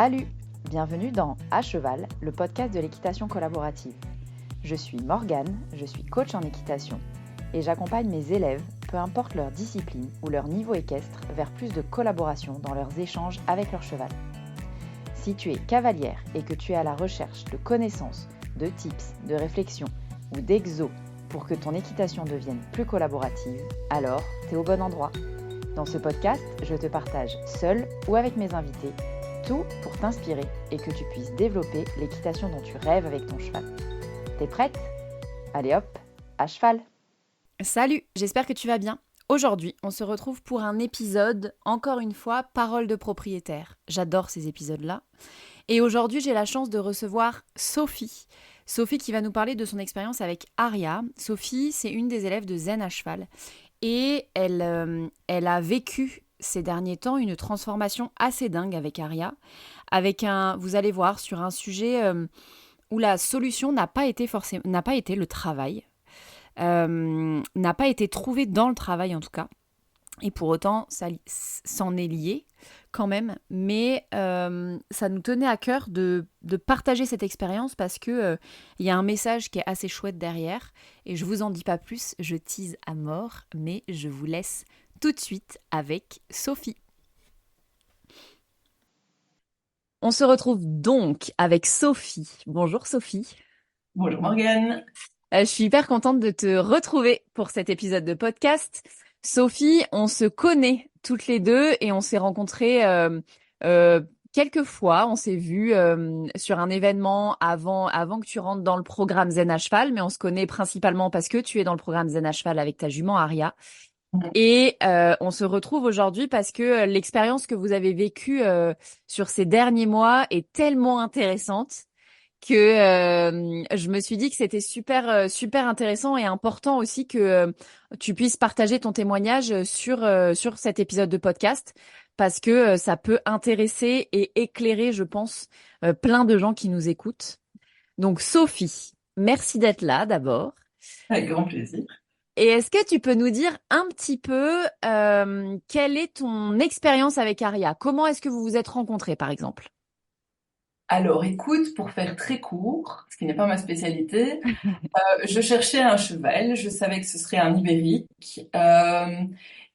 Salut! Bienvenue dans À Cheval, le podcast de l'équitation collaborative. Je suis Morgane, je suis coach en équitation et j'accompagne mes élèves, peu importe leur discipline ou leur niveau équestre, vers plus de collaboration dans leurs échanges avec leur cheval. Si tu es cavalière et que tu es à la recherche de connaissances, de tips, de réflexions ou d'exos pour que ton équitation devienne plus collaborative, alors tu es au bon endroit. Dans ce podcast, je te partage seule ou avec mes invités tout pour t'inspirer et que tu puisses développer l'équitation dont tu rêves avec ton cheval. T'es prête ? Allez hop, à cheval ! Salut, j'espère que tu vas bien. Aujourd'hui, on se retrouve pour un épisode, encore une fois, parole de propriétaire. J'adore ces épisodes-là. Et aujourd'hui, j'ai la chance de recevoir Sophie. Sophie qui va nous parler de son expérience avec Aria. Sophie, c'est une des élèves de Zen à cheval. Et elle a vécu ces derniers temps une transformation assez dingue avec Aria. Vous allez voir, sur un sujet où la solution n'a pas été le travail. N'a pas été trouvée dans le travail en tout cas. Et pour autant, ça s'en est lié quand même. Mais ça nous tenait à cœur de partager cette expérience parce que y a un message qui est assez chouette derrière. Et je vous en dis pas plus, je tease à mort, mais je vous laisse tout de suite avec Sophie. On se retrouve donc avec Sophie. Bonjour Sophie. Bonjour Morgane. Je suis hyper contente de te retrouver pour cet épisode de podcast. Sophie, on se connaît toutes les deux et on s'est rencontrées quelques fois. On s'est vues sur un événement avant que tu rentres dans le programme Zen à cheval, mais on se connaît principalement parce que tu es dans le programme Zen à cheval avec ta jument Aria. Et on se retrouve aujourd'hui parce que l'expérience que vous avez vécue sur ces derniers mois est tellement intéressante que je me suis dit que c'était super intéressant et important aussi que tu puisses partager ton témoignage sur cet épisode de podcast parce que ça peut intéresser et éclairer, je pense, plein de gens qui nous écoutent. Donc Sophie, merci d'être là d'abord. Avec grand plaisir. Et est-ce que tu peux nous dire un petit peu quelle est ton expérience avec Aria? Comment est-ce que vous vous êtes rencontrés, par exemple? Alors écoute, pour faire très court, ce qui n'est pas ma spécialité, je cherchais un cheval, je savais que ce serait un ibérique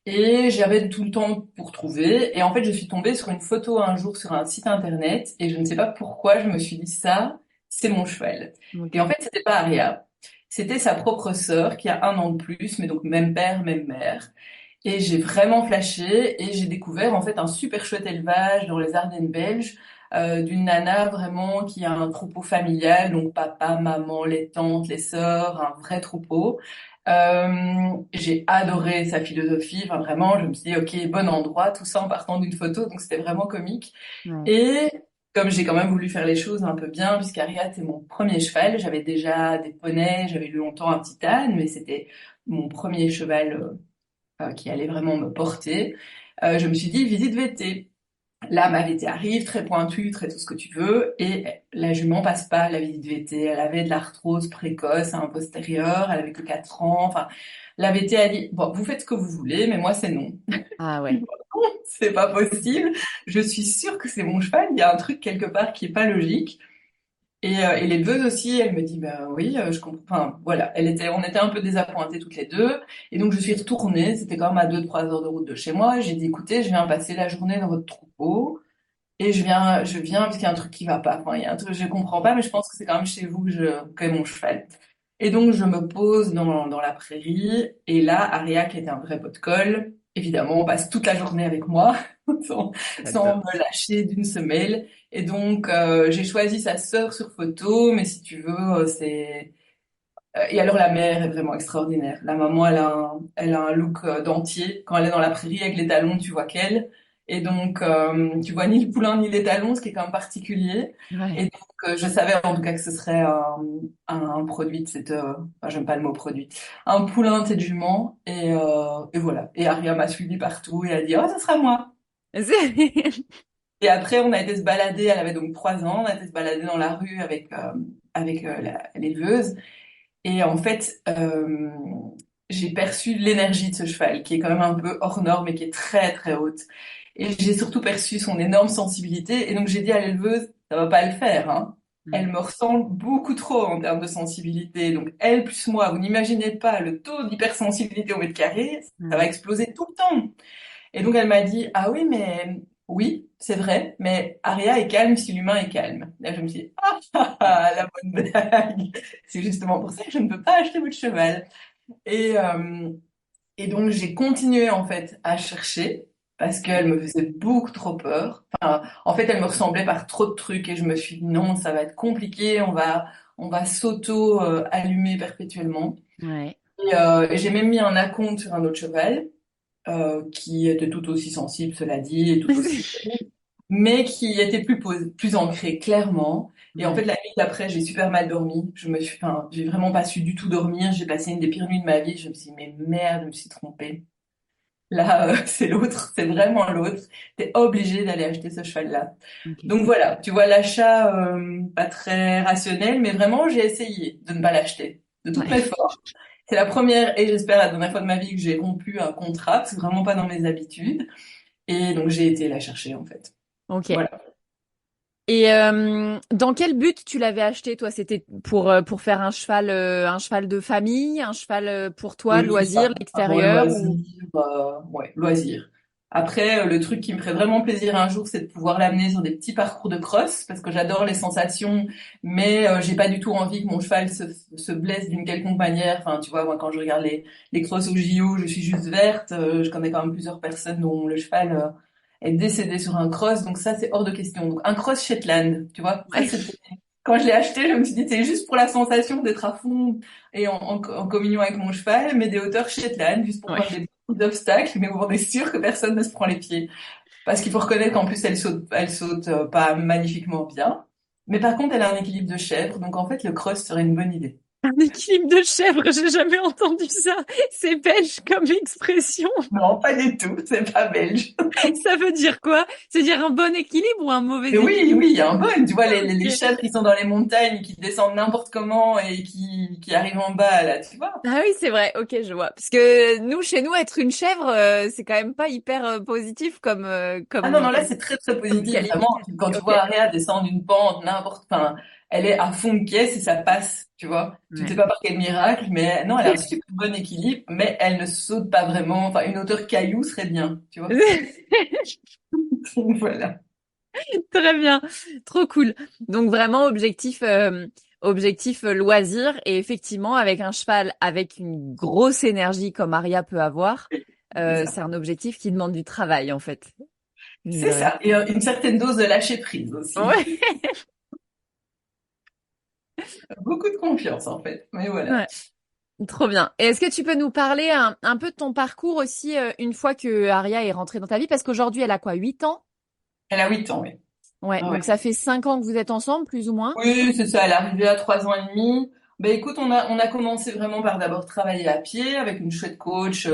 et j'avais tout le temps pour trouver. Et en fait, je suis tombée sur une photo un jour sur un site internet et je ne sais pas pourquoi je me suis dit ça, c'est mon cheval. Okay. Et en fait, c'était pas Aria, c'était sa propre sœur qui a 1 an de plus, mais donc même père, même mère. Et j'ai vraiment flashé et j'ai découvert en fait un super chouette élevage dans les Ardennes belges d'une nana vraiment qui a un troupeau familial, donc papa, maman, les tantes, les sœurs, un vrai troupeau. J'ai adoré sa philosophie, enfin vraiment, je me suis dit ok, bon endroit, tout ça en partant d'une photo, donc c'était vraiment comique. Ouais. Et comme j'ai quand même voulu faire les choses un peu bien, puisqu'Ariat est mon premier cheval, j'avais déjà des poneys, j'avais eu longtemps un petit âne, mais c'était mon premier cheval qui allait vraiment me porter. Je me suis dit visite VT. Là, ma VT arrive, très pointue, très tout ce que tu veux, et la jument passe pas la visite VT. Elle avait de l'arthrose précoce à un postérieur, elle avait que 4 ans. Enfin, la VT a dit, bon, vous faites ce que vous voulez, mais moi, c'est non. Ah ouais. C'est pas possible. Je suis sûre que c'est mon cheval. Il y a un truc quelque part qui est pas logique. Et l'éleveuse aussi, elle me dit, bah oui, je comprends. Enfin, voilà, on était un peu désappointés toutes les deux. Et donc, je suis retournée. C'était quand même à 2-3 heures de route de chez moi. J'ai dit, écoutez, je viens passer la journée dans votre troupeau. Et je viens parce qu'il y a un truc qui va pas. Enfin, il y a un truc, je comprends pas, mais je pense que c'est quand même chez vous que est mon cheval. Et donc, je me pose dans la prairie. Et là, Aria, qui était un vrai pot de colle, évidemment, passe toute la journée avec moi, sans me lâcher d'une semelle. Et donc, j'ai choisi sa sœur sur photo, mais si tu veux, et alors, la mère est vraiment extraordinaire. La maman, elle a un look dentier. Quand elle est dans la prairie avec les talons, tu vois qu'elle. Et donc, tu vois ni le poulain ni les talons, ce qui est quand même particulier. Ouais. Et donc, je savais en tout cas que ce serait un produit de cette... enfin, j'aime pas le mot produit. Un poulain de cette jument. Et voilà. Et Aria m'a suivi partout et a dit, oh, ce sera moi. Et après, on a été se balader. Elle avait donc 3 ans. On a été se balader dans la rue avec l'éleveuse. Et en fait, j'ai perçu l'énergie de ce cheval, qui est quand même un peu hors norme et qui est très très haute. Et j'ai surtout perçu son énorme sensibilité. Et donc j'ai dit à l'éleveuse, ça va pas le faire, hein. Elle Mm. me ressemble beaucoup trop en termes de sensibilité. Donc elle plus moi, vous n'imaginez pas le taux d'hypersensibilité au mètre carré, ça va Ouais. exploser tout le temps. Et donc elle m'a dit, ah oui, mais oui, c'est vrai, mais Aria est calme si l'humain est calme. Là, je me suis dit, la bonne blague. C'est justement pour ça que je ne peux pas acheter votre cheval. Et, euh, et donc j'ai continué en fait à chercher parce qu'elle me faisait beaucoup trop peur. Enfin, en fait, elle me ressemblait par trop de trucs et je me suis dit non, ça va être compliqué, on va s'auto-allumer perpétuellement. Ouais. Et j'ai même mis un acompte sur un autre cheval qui était tout aussi sensible, cela dit, et tout aussi, mais qui était plus ancré, clairement. Et en fait, Ouais. la nuit d'après, j'ai super mal dormi. Enfin, j'ai vraiment pas su du tout dormir. J'ai passé une des pires nuits de ma vie. Je me suis dit, mais merde, je me suis trompée. Là, c'est l'autre, c'est vraiment l'autre. T'es obligé d'aller acheter ce cheval-là. Ok. Donc voilà, tu vois, l'achat, pas très rationnel, mais vraiment, j'ai essayé de ne pas l'acheter. De toutes Ouais. mes forces. C'est la première et j'espère la dernière fois de ma vie que j'ai rompu un contrat. C'est vraiment pas dans mes habitudes. Et donc, j'ai été la chercher, en fait. Ok. Voilà. Et dans quel but tu l'avais acheté, toi? C'était pour faire un cheval de famille, un cheval pour toi, Oui, c'est loisir, ça. Un bon l'extérieur loisir, ou... ouais, loisir. Après, le truc qui me ferait vraiment plaisir un jour, c'est de pouvoir l'amener sur des petits parcours de cross, parce que j'adore les sensations, mais j'ai pas du tout envie que mon cheval se blesse d'une quelconque manière. Enfin, tu vois, moi, quand je regarde les crosses au JO, je suis juste verte. Je connais quand même plusieurs personnes dont le cheval est décédé sur un cross, donc ça, c'est hors de question. Donc, un cross Shetland, tu vois, ça, Ouais. c'était... Quand je l'ai acheté, je me suis dit, c'est juste pour la sensation d'être à fond et en communion avec mon cheval, mais des hauteurs Shetland, juste pour Ouais. faire des petits obstacles, mais où on est sûr que personne ne se prend les pieds. Parce qu'il faut reconnaître qu'en plus, elle saute pas magnifiquement bien. Mais par contre, elle a un équilibre de chèvre, donc en fait, le cross serait une bonne idée. Un équilibre de chèvre, j'ai jamais entendu ça. C'est belge comme expression. Non, pas du tout, c'est pas belge. Ça veut dire quoi? C'est dire un bon équilibre ou un mauvais Et oui, équilibre? oui, il y a un bon. Tu vois, les Ok. chèvres qui sont dans les montagnes, qui descendent n'importe comment et qui arrivent en bas, là, tu vois. Ah oui, c'est vrai. Ok, je vois. Parce que nous, chez nous, être une chèvre, c'est quand même pas hyper positif Ah non, non, là, c'est très, très comme positif, vraiment. qualificatif. Quand tu Ok. vois Aria descendre une pente, enfin, elle est à fond de caisse et ça passe, tu vois. Tu ne sais Ouais. pas par quel miracle, mais non, elle a un super bon équilibre, mais elle ne saute pas vraiment. Enfin, une hauteur caillou serait bien, tu vois. Donc, voilà. Très bien, trop cool. Donc vraiment objectif loisir et effectivement avec un cheval avec une grosse énergie comme Aria peut avoir, C'est ça. c'est un objectif qui demande du travail en fait. Mine de C'est rien. ça. Et une certaine dose de lâcher prise aussi. Ouais, Beaucoup de confiance, en fait. Mais voilà. ouais, trop bien. Et est-ce que tu peux nous parler un peu de ton parcours aussi une fois que Aria est rentrée dans ta vie? Parce qu'aujourd'hui elle a quoi, 8 ans? Elle a 8 ans, oui. Ouais, Ah donc ouais. ça fait 5 ans que vous êtes ensemble plus ou moins? Oui, c'est ça. Elle est arrivée à 3 ans et demi. Ben écoute, on a commencé vraiment par d'abord travailler à pied avec une chouette coach,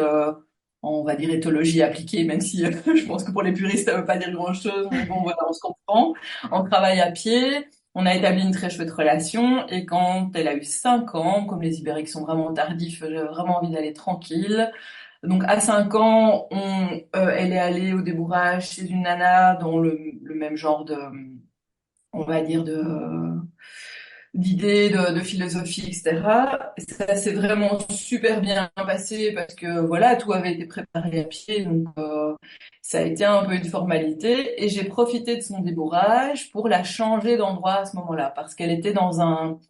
on va dire éthologie appliquée, même si je pense que pour les puristes ça veut pas dire grand-chose, mais bon voilà, on se comprend. On travaille à pied, on a établi une très chouette relation et quand elle a eu 5 ans, comme les Ibériques sont vraiment tardifs, j'avais vraiment envie d'aller tranquille. Donc à 5 ans, elle est allée au débourrage chez une nana dans le même genre de, on va dire d'idées, de philosophie, etc. Et ça s'est vraiment super bien passé parce que voilà, tout avait été préparé à pied, donc ça a été un peu une formalité. Et j'ai profité de son débourrage pour la changer d'endroit à ce moment-là, parce qu'elle était dans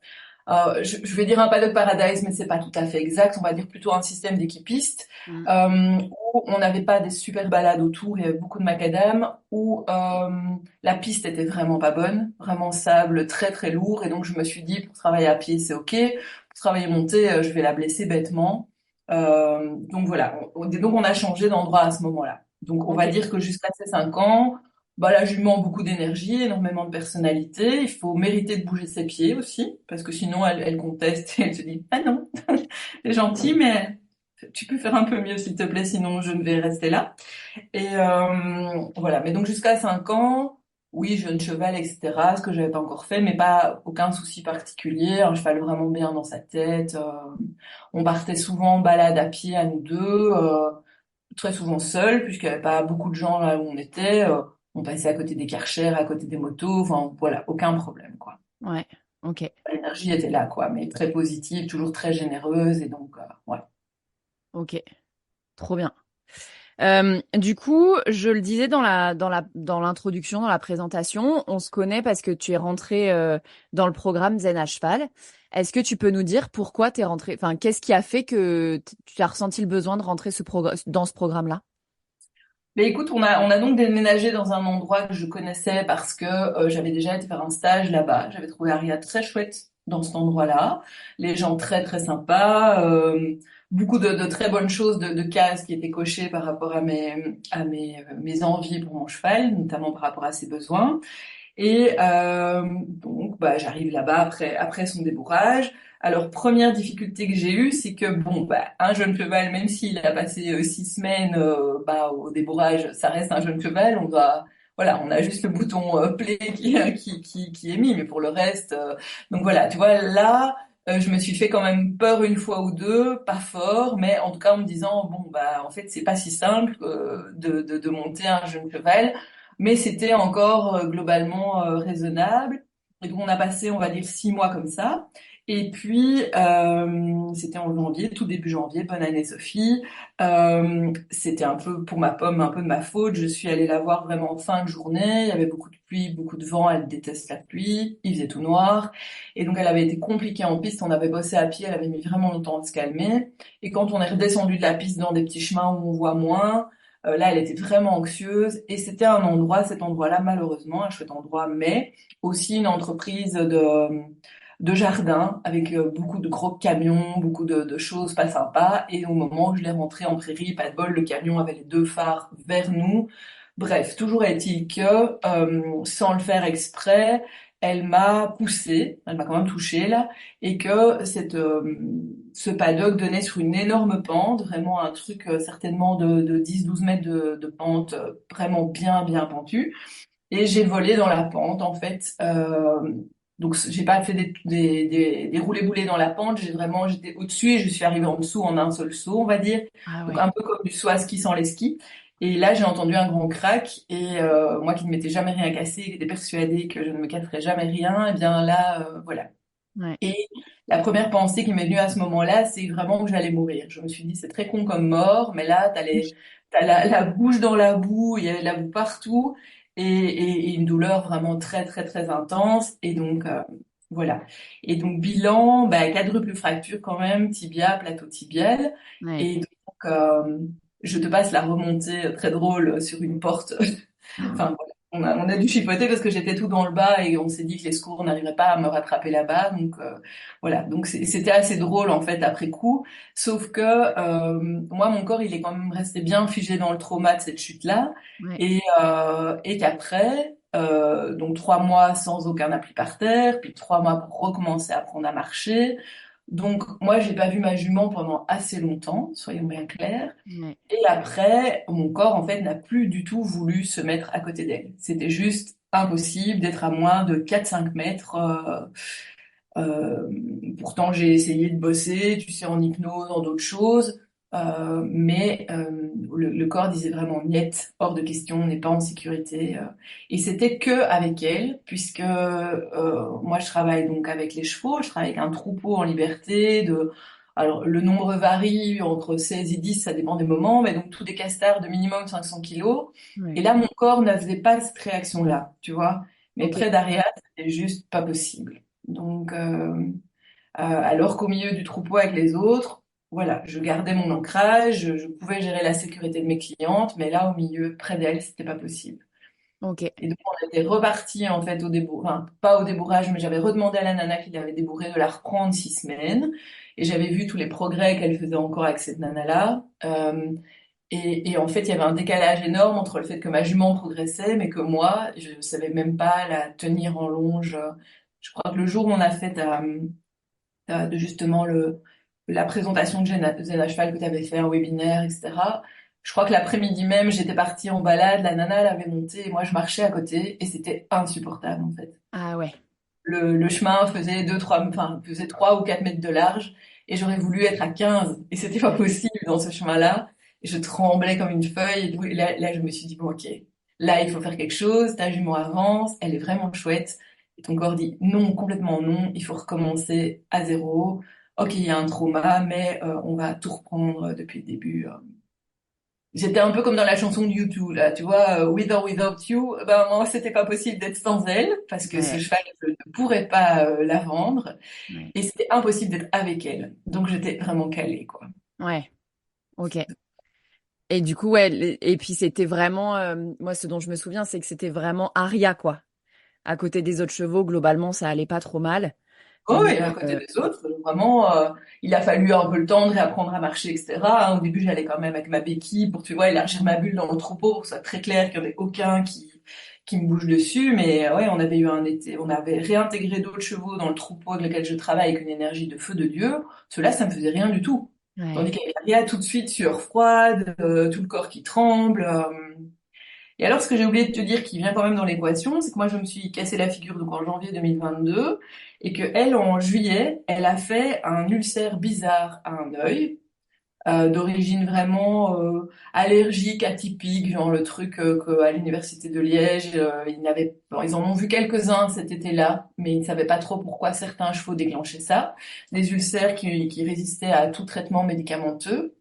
je vais dire un paddock paradise, mais c'est pas tout à fait exact. On va dire plutôt un système d'équipistes Mm. où on n'avait pas des super balades autour, il y avait beaucoup de macadam, où la piste était vraiment pas bonne, vraiment sable, très très lourd. Et donc je me suis dit, pour travailler à pied, c'est ok. Pour travailler montée, je vais la blesser bêtement. Donc voilà. Donc on a changé d'endroit à ce moment-là. Donc on va Ok. dire que jusqu'à ces 5 ans. Bah, la jument a beaucoup d'énergie, énormément de personnalité. Il faut mériter de bouger ses pieds aussi, parce que sinon elle conteste et elle se dit, ah non, c'est gentil, mais tu peux faire un peu mieux s'il te plaît, sinon je ne vais rester là. Et voilà. Mais donc jusqu'à 5 ans, oui, jeune cheval, etc. Ce que j'avais pas encore fait, mais pas aucun souci particulier. Un cheval vraiment bien dans sa tête. On partait souvent en balade à pied à nous deux. très souvent seule, puisqu'il n'y avait pas beaucoup de gens là où on était. On passait à côté des Karcher, à côté des motos, enfin voilà, aucun problème, quoi. Ouais, ok, L'énergie était là, quoi, mais très positive, toujours très généreuse, et donc, ouais. ok, trop bien. Du coup, je le disais dans l'introduction, dans la présentation, on se connaît parce que tu es rentré dans le programme Zen à cheval. Est-ce que tu peux nous dire pourquoi tu es rentré, enfin, qu'est-ce qui a fait que tu as ressenti le besoin de rentrer dans ce programme-là? Mais écoute, on a donc déménagé dans un endroit que je connaissais parce que j'avais déjà été faire un stage là-bas. J'avais trouvé Aria très chouette dans cet endroit-là. Les gens très très sympas, beaucoup de très bonnes choses, de cases qui étaient cochées par rapport mes envies pour mon cheval, notamment par rapport à ses besoins. Et donc, bah, j'arrive là-bas après son débourrage. Alors, première difficulté que j'ai eue, c'est que bon, bah, un jeune cheval, même s'il a passé 6 semaines bah, au débourrage, ça reste un jeune cheval. Voilà, on a juste le bouton play qui est mis, mais pour le reste, donc voilà, tu vois, là, je me suis fait quand même peur une fois ou deux, pas fort, mais en tout cas en me disant bon, bah, en fait, c'est pas si simple de monter un jeune cheval. Mais c'était encore globalement raisonnable. Et donc on a passé, on va dire, 6 mois comme ça. Et puis c'était en janvier, tout début janvier. Bonne année Sophie. C'était un peu pour ma pomme, un peu de ma faute. Je suis allée la voir vraiment en fin de journée. Il y avait beaucoup de pluie, beaucoup de vent. Elle déteste la pluie. Il faisait tout noir. Et donc elle avait été compliquée en piste. On avait bossé à pied. Elle avait mis vraiment longtemps à se calmer. Et quand on est redescendu de la piste dans des petits chemins où on voit moins. Là, elle était vraiment anxieuse et c'était cet endroit-là, malheureusement, un chouette endroit, mais aussi une entreprise de jardin avec beaucoup de gros camions, beaucoup de choses pas sympas. Et au moment où je l'ai rentré en prairie, pas de bol, le camion avait les deux phares vers nous. Bref, toujours est-il que, sans le faire exprès, elle m'a poussé, elle m'a quand même touché là, et que ce paddock donnait sur une énorme pente, vraiment un truc certainement de 10-12 mètres de pente, vraiment bien, bien pentue. Et j'ai volé dans la pente, en fait. Donc, j'ai pas fait des roulés-boulés dans la pente, j'étais au-dessus et je suis arrivée en dessous en un seul saut, on va dire. Ah Donc, ouais. un peu comme du saut à ski sans les skis. Et là, j'ai entendu un grand crack et moi qui ne m'étais jamais rien cassé, qui étais persuadée que je ne me casserais jamais rien, et bien là, voilà. Ouais. Et la première pensée qui m'est venue à ce moment-là, c'est vraiment que j'allais mourir. Je me suis dit, c'est très con comme mort, mais là, t'as la bouche dans la boue, il y avait de la boue partout, et une douleur vraiment très, très, très intense. Et donc, voilà. Et donc, bilan, bah, quadruple fracture quand même, tibia, plateau tibial. Ouais. Et donc, je te passe la remontée très drôle sur une porte. Enfin, voilà. On a dû chipoter parce que j'étais tout dans le bas et on s'est dit que les secours n'arriveraient pas à me rattraper là-bas. Donc voilà, donc c'était assez drôle en fait après coup. Sauf que moi, mon corps, il est quand même resté bien figé dans le trauma de cette chute-là. Ouais. Et qu'après, donc 3 mois sans aucun appui par terre, puis 3 mois pour recommencer à apprendre à marcher. Donc moi, j'ai pas vu ma jument pendant assez longtemps, soyons bien clairs. Ouais. Et après, mon corps, en fait, n'a plus du tout voulu se mettre à côté d'elle. C'était juste impossible d'être à moins de 4-5 mètres. Euh, Pourtant, j'ai essayé de bosser, tu sais, en hypnose, en d'autres choses. Mais le corps disait vraiment niet, hors de question, on n'est pas en sécurité. Et c'était que avec elle, puisque moi je travaille donc avec les chevaux, je travaille avec un troupeau en liberté. Alors le nombre varie entre 16 et 10, ça dépend des moments, mais donc tous des castards de minimum 500 kilos. Et Ouais. là, mon corps ne faisait pas cette réaction-là, tu vois. Mais Ok. près d'Ariad, c'était juste pas possible. Donc, alors qu'au milieu du troupeau avec les autres, voilà, je gardais mon ancrage, je pouvais gérer la sécurité de mes clientes, mais là, au milieu, près d'elles, c'était pas possible. Ok. Et donc, on était reparti, en fait, enfin, pas au débourrage, mais j'avais redemandé à la nana qui l'avait débourré de la reprendre 6 semaines. Et j'avais vu tous les progrès qu'elle faisait encore avec cette nana-là. Et en fait, il y avait un décalage énorme entre le fait que ma jument progressait, mais que moi, je savais même pas la tenir en longe. Je crois que le jour où on a fait de justement la présentation de Zen à cheval que tu avais fait, un webinaire, etc. Je crois que l'après-midi même, j'étais partie en balade, la nana, elle avait monté, et moi, je marchais à côté, et c'était insupportable, en fait. Ah ouais. Le chemin faisait 3 ou 4 mètres de large, et j'aurais voulu être à 15, et c'était pas possible dans ce chemin-là. Et je tremblais comme une feuille. Et là, je me suis dit, bon, ok, là, il faut faire quelque chose. Ta jument avance, elle est vraiment chouette. Et ton corps dit, non, complètement non, il faut recommencer à zéro. Ok, il y a un trauma, mais on va tout reprendre depuis le début. J'étais un peu comme dans la chanson de U2, là, tu vois, With or Without You. Ben, moi, c'était pas possible d'être sans elle, parce que ce Ouais, cheval, je ne pourrais pas la vendre. ouais, Et c'était impossible d'être avec elle. Donc, j'étais vraiment calée, quoi. ouais, ok. Et du coup, ouais, et puis c'était vraiment, moi, ce dont je me souviens, c'est que c'était vraiment Aria, quoi. À côté des autres chevaux, globalement, ça allait pas trop mal. Oh, Mais et à côté des autres, vraiment, il a fallu un peu le temps de réapprendre à marcher, etc. Hein. Au début, j'allais quand même avec ma béquille pour, tu vois, élargir ma bulle dans le troupeau pour que ce soit très clair qu'il n'y en ait aucun qui me bouge dessus. Mais ouais, on avait eu un été, on avait réintégré d'autres chevaux dans le troupeau avec lequel je travaille avec une énergie de feu de Dieu. Cela, ça me faisait rien du tout. ouais, Tandis qu'avec Aria, tout de suite, sueur froide, tout le corps qui tremble. Et alors, ce que j'ai oublié de te dire qui vient quand même dans l'équation, c'est que moi, je me suis cassé la figure donc en janvier 2022 et que elle, en juillet, elle a fait un ulcère bizarre à un œil, d'origine vraiment allergique, atypique, genre le truc qu'à l'université de Liège, bon, ils en ont vu quelques-uns cet été-là, mais ils ne savaient pas trop pourquoi certains chevaux déclenchaient ça. Des ulcères qui résistaient à tout traitement médicamenteux.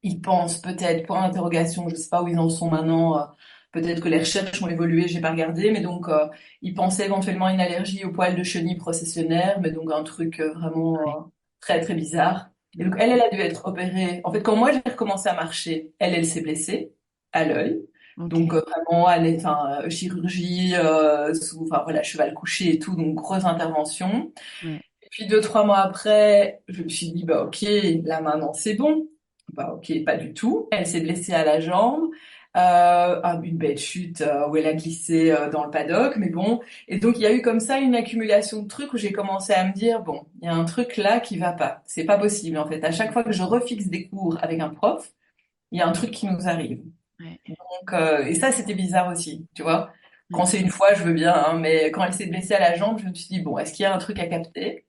Ils pensent peut-être, point d'interrogation, je sais pas où ils en sont maintenant, peut-être que les recherches ont évolué, j'ai pas regardé, mais donc ils pensaient éventuellement à une allergie aux poils de chenille processionnaire, mais donc un truc vraiment ouais. très très bizarre. Et donc elle a dû être opérée. En fait, quand moi j'ai recommencé à marcher, elle s'est blessée à l'œil. Ok. Donc vraiment, chirurgie, enfin voilà, cheval couché et tout, donc grosse intervention. Ouais. Et puis 2, 3 mois après, je me suis dit, bah ok, là maintenant c'est bon. Bah ok, pas du tout. Elle s'est blessée à la jambe, une belle chute où elle a glissé dans le paddock, mais bon. Et donc il y a eu comme ça une accumulation de trucs où j'ai commencé à me dire, bon, il y a un truc là qui va pas. C'est pas possible en fait. À chaque fois que je refixe des cours avec un prof, il y a un truc qui nous arrive. Ouais. Donc, et ça c'était bizarre aussi, tu vois. Quand Mm. c'est une fois, je veux bien, hein, mais quand elle s'est blessée à la jambe, je me suis dit, bon, est-ce qu'il y a un truc à capter?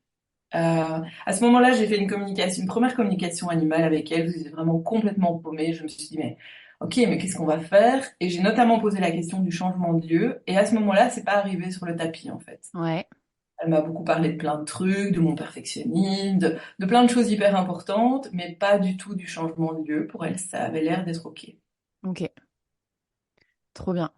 À ce moment-là, j'ai fait une première communication animale avec elle. J'étais vraiment complètement paumée. Je me suis dit, mais ok, mais qu'est-ce qu'on va faire? Et j'ai notamment posé la question du changement de lieu. Et à ce moment-là, c'est pas arrivé sur le tapis, en fait. Ouais. Elle m'a beaucoup parlé de plein de trucs, de mon perfectionnisme, de plein de choses hyper importantes, mais pas du tout du changement de lieu. Pour elle, ça avait l'air d'être ok. Ok. Trop bien.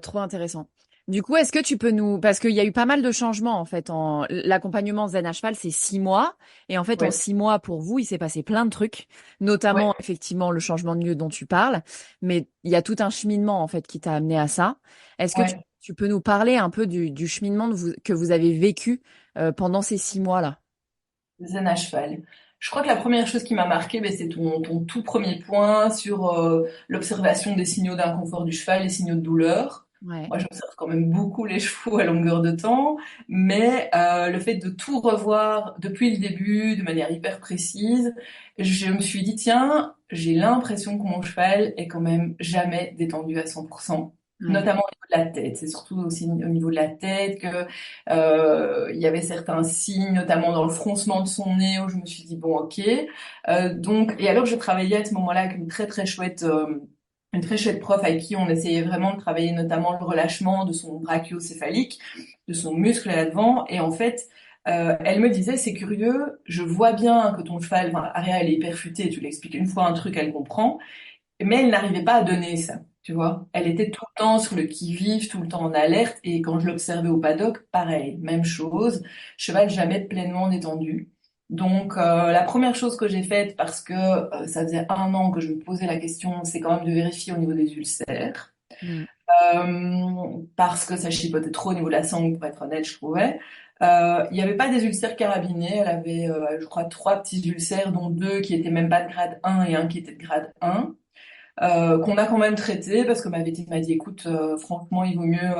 Trop intéressant. Du coup, est-ce que tu peux nous... Parce qu'il y a eu pas mal de changements, en fait. L'accompagnement zen à cheval, c'est 6 mois. Et en fait, en Ouais, 6 mois, pour vous, il s'est passé plein de trucs. Notamment, ouais, effectivement, le changement de lieu dont tu parles. Mais il y a tout un cheminement, en fait, qui t'a amené à ça. Est-ce que ouais. tu peux nous parler un peu du cheminement que vous avez vécu pendant ces 6 mois-là? Zen à cheval. Je crois que la première chose qui m'a marqué, ben, c'est ton tout premier point sur l'observation des signaux d'inconfort du cheval, les signaux de douleur. Ouais. Moi, j'observe quand même beaucoup les chevaux à longueur de temps, mais le fait de tout revoir depuis le début, de manière hyper précise, je me suis dit, tiens, j'ai l'impression que mon cheval est quand même jamais détendu à 100%, Ouais. notamment au niveau de la tête. C'est surtout aussi au niveau de la tête que il y avait certains signes, notamment dans le froncement de son nez, où je me suis dit, bon, ok. Donc, et alors je travaillais à ce moment-là avec une très chouette prof avec qui on essayait vraiment de travailler notamment le relâchement de son brachiocéphalique, de son muscle là-devant. Et en fait, elle me disait, c'est curieux, je vois bien que ton cheval, enfin, Aria, elle est hyper futée, tu l'expliques une fois un truc, elle comprend, mais elle n'arrivait pas à donner ça, tu vois. Elle était tout le temps sur le qui-vive, tout le temps en alerte, et quand je l'observais au paddock, pareil, même chose, cheval jamais pleinement détendu. Donc la première chose que j'ai faite, parce que ça faisait 1 an que je me posais la question, c'est quand même de vérifier au niveau des ulcères, Mm. parce que ça chipotait trop au niveau de la sangle, pour être honnête, je trouvais. Il n'y avait pas des ulcères carabinés, elle avait, je crois, 3 petits ulcères, dont 2 qui étaient même pas de grade 1 et un qui était de grade 1 qu'on a quand même traité parce que ma vétérinaire m'a dit écoute franchement il vaut mieux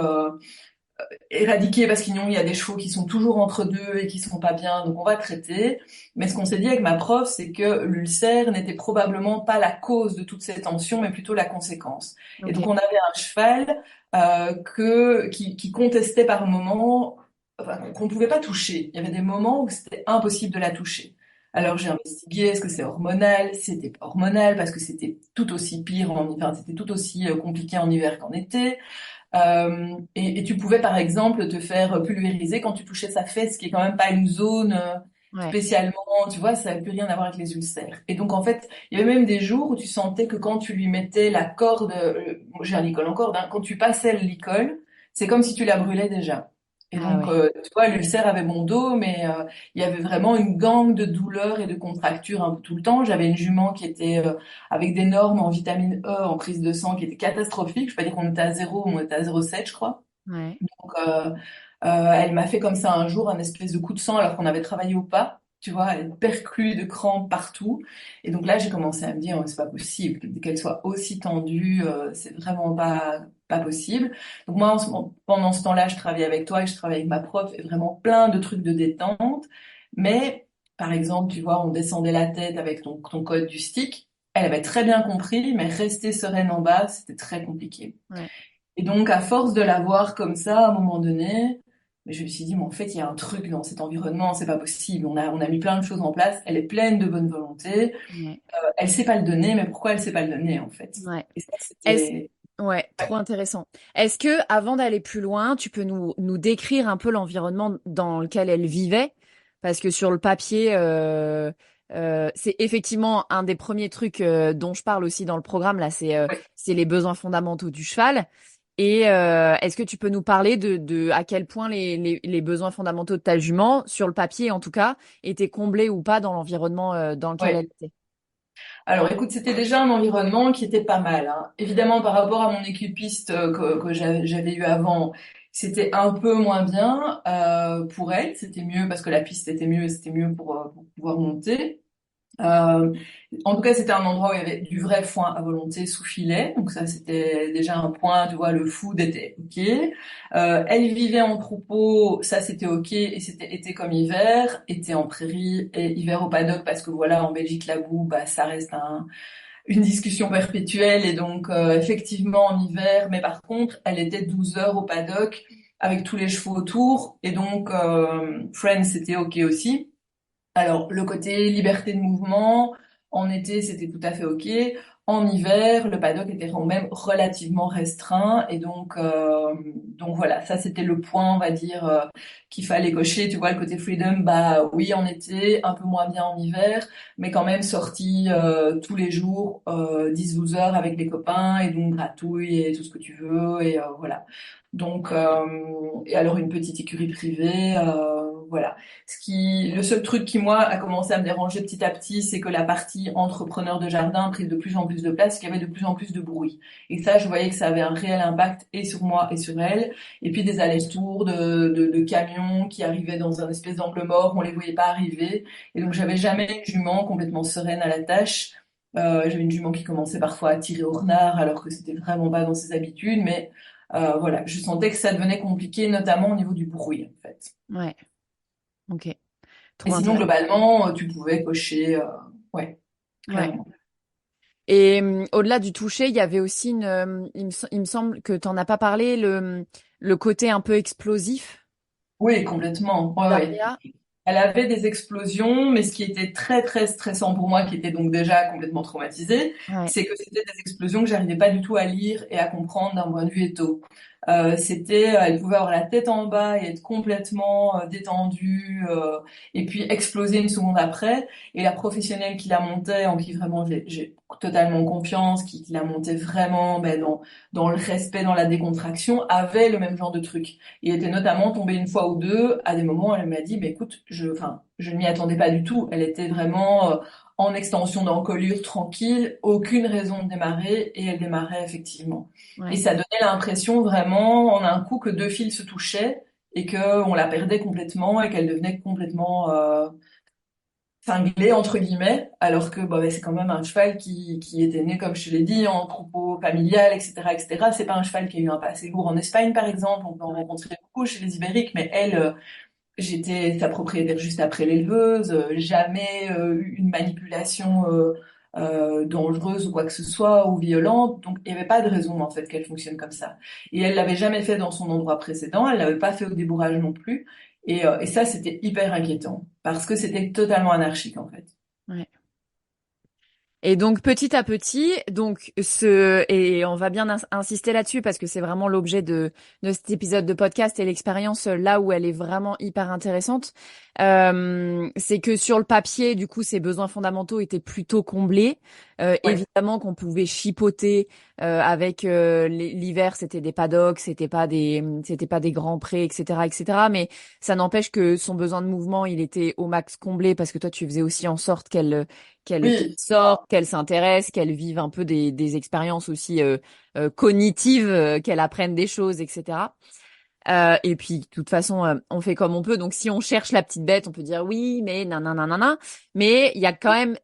éradiquer parce qu'il y a des chevaux qui sont toujours entre deux et qui sont pas bien donc on va traiter mais ce qu'on s'est dit avec ma prof c'est que l'ulcère n'était probablement pas la cause de toutes ces tensions mais plutôt la conséquence et Ok. donc on avait un cheval qui contestait par moments enfin, qu'on pouvait pas toucher il y avait des moments où c'était impossible de la toucher Alors j'ai investigué, est-ce que c'est hormonal? C'était pas hormonal parce que c'était tout aussi pire enfin c'était tout aussi compliqué en hiver qu'en été. Et tu pouvais par exemple te faire pulvériser quand tu touchais sa fesse, qui est quand même pas une zone Ouais. spécialement, tu vois, ça n'a plus rien à voir avec les ulcères. Et donc en fait, il y avait même des jours où tu sentais que quand tu lui mettais la corde, j'ai un licol en corde, hein, quand tu passais le licol, c'est comme si tu la brûlais déjà. Et Ah donc, ouais. tu vois, l'ulcère avait bon dos, mais il y avait vraiment une gangue de douleurs et de contractures un peu tout le temps. J'avais une jument qui était avec des normes en vitamine E, en prise de sang, qui étaient catastrophiques. Je peux pas dire qu'on était à 0, on était à 0,7, je crois. Ouais. Donc, elle m'a fait comme ça un jour un espèce de coup de sang alors qu'on avait travaillé au pas. Tu vois, elle perclue de crampes partout. Et donc là, j'ai commencé à me dire, oh, c'est pas possible qu'elle soit aussi tendue, c'est vraiment pas possible. Donc moi, pendant ce temps-là, je travaillais avec toi et je travaillais avec ma prof et vraiment plein de trucs de détente. Mais, par exemple, tu vois, on descendait la tête avec ton code du stick. Elle avait très bien compris, mais rester sereine en bas, c'était très compliqué. Ouais. Et donc, à force de la voir comme ça, à un moment donné, mais je me suis dit, mais en fait, il y a un truc dans cet environnement, c'est pas possible. On a mis plein de choses en place. Elle est pleine de bonne volonté. Ouais. Elle sait pas le donner, mais pourquoi elle sait pas le donner, en fait? Ouais. Et ça, Est-ce... c'était... Ouais, trop intéressant. Est-ce que, avant d'aller plus loin, tu peux nous décrire un peu l'environnement dans lequel elle vivait? Parce que sur le papier, c'est effectivement un des premiers trucs dont je parle aussi dans le programme, là, Ouais. c'est les besoins fondamentaux du cheval. Et est-ce que tu peux nous parler de à quel point les besoins fondamentaux de ta jument, sur le papier en tout cas, étaient comblés ou pas dans l'environnement dans lequel elle Ouais. était? Alors, écoute, c'était déjà un environnement qui était pas mal, hein. Évidemment, par rapport à mon équipiste que j'avais eu avant, c'était un peu moins bien pour elle. C'était mieux parce que la piste était mieux et c'était mieux pour pouvoir monter. Euh, En tout cas, c'était un endroit où il y avait du vrai foin à volonté sous filet. Donc ça, c'était déjà un point, tu vois, le food était OK. Elle vivait en troupeau, ça c'était OK. Et c'était été comme hiver, été en prairie et hiver au paddock parce que voilà, en Belgique, la boue, bah, ça reste une discussion perpétuelle. Et donc, effectivement, en hiver, mais par contre, elle était 12 heures au paddock avec tous les chevaux autour. Et donc, Friends, c'était OK aussi. Alors, le côté liberté de mouvement, en été, c'était tout à fait OK. En hiver, le paddock était quand même relativement restreint. Et donc voilà, ça c'était le point, on va dire, qu'il fallait cocher. Tu vois, le côté freedom, bah oui, en été, un peu moins bien en hiver, mais quand même sorti tous les jours, 10-12 heures avec les copains, et donc gratouille et tout ce que tu veux. Et voilà. Donc, et alors une petite écurie privée, voilà. Le seul truc qui, moi, a commencé à me déranger petit à petit, c'est que la partie entrepreneur de jardin prise de plus en plus de place, qu'il y avait de plus en plus de bruit. Et ça, je voyais que ça avait un réel impact et sur moi et sur elle. Et puis des allers-retours de camions qui arrivaient dans un espèce d'angle mort, on les voyait pas arriver. Et donc, j'avais jamais une jument complètement sereine à la tâche. J'avais une jument qui commençait parfois à tirer au renard, alors que c'était vraiment pas dans ses habitudes, mais voilà, je sentais que ça devenait compliqué, notamment au niveau du bruit, en fait. Ouais, ok. Mais Trop sinon, intéressant. globalement, tu pouvais cocher, ouais, Ouais. clairement. Et au-delà du toucher, il y avait aussi il me semble que tu n'en as pas parlé, le côté un peu explosif Oui, complètement. Ouais, ouais. d'Aria. Elle avait des explosions, mais ce qui était très très stressant pour moi, qui était donc déjà complètement traumatisée, Ouais, c'est que c'était des explosions que j'arrivais pas du tout à lire et à comprendre d'un point de vue étho. Elle pouvait avoir la tête en bas et être complètement détendue, et puis exploser une seconde après. Et la professionnelle qui la montait, en qui vraiment j'ai totalement confiance, qui la montait vraiment ben, dans le respect, dans la décontraction, avait le même genre de truc. Et était notamment tombée une fois ou deux à des moments où elle m'a dit, mais écoute, enfin, je ne m'y attendais pas du tout. Elle était vraiment en extension d'encolure, tranquille, aucune raison de démarrer, et elle démarrait effectivement. Et ouais, ça donnait l'impression vraiment, en un coup, que deux fils se touchaient et que on la perdait complètement et qu'elle devenait complètement cinglée entre guillemets, alors que bah, c'est quand même un cheval qui était né, comme je te l'ai dit, en troupeau familial, etc., etc. C'est pas un cheval qui a eu un passé lourd en Espagne, par exemple. On peut en ouais, rencontrer beaucoup chez les Ibériques, mais elle, j'étais sa propriétaire juste après l'éleveuse, jamais eu une manipulation dangereuse ou quoi que ce soit, ou violente, donc il n'y avait pas de raison en fait qu'elle fonctionne comme ça. Et elle l'avait jamais fait dans son endroit précédent, elle l'avait pas fait au débourrage non plus, Et ça, c'était hyper inquiétant parce que c'était totalement anarchique en fait. Ouais. Et donc petit à petit, et on va bien insister là-dessus parce que c'est vraiment l'objet de cet épisode de podcast et l'expérience là où elle est vraiment hyper intéressante. C'est que sur le papier, du coup, ses besoins fondamentaux étaient plutôt comblés. Ouais. Évidemment qu'on pouvait chipoter avec l'hiver, c'était des paddocks, c'était pas des grands prés, etc., etc. Mais ça n'empêche que son besoin de mouvement, il était au max comblé parce que toi, tu faisais aussi en sorte qu'elle Oui, sorte, qu'elle s'intéresse, qu'elle vive un peu des expériences aussi cognitives, qu'elle apprenne des choses, etc. Et puis, de toute façon, on fait comme on peut. Donc, si on cherche la petite bête, on peut dire oui, mais nanana. Mais il y a quand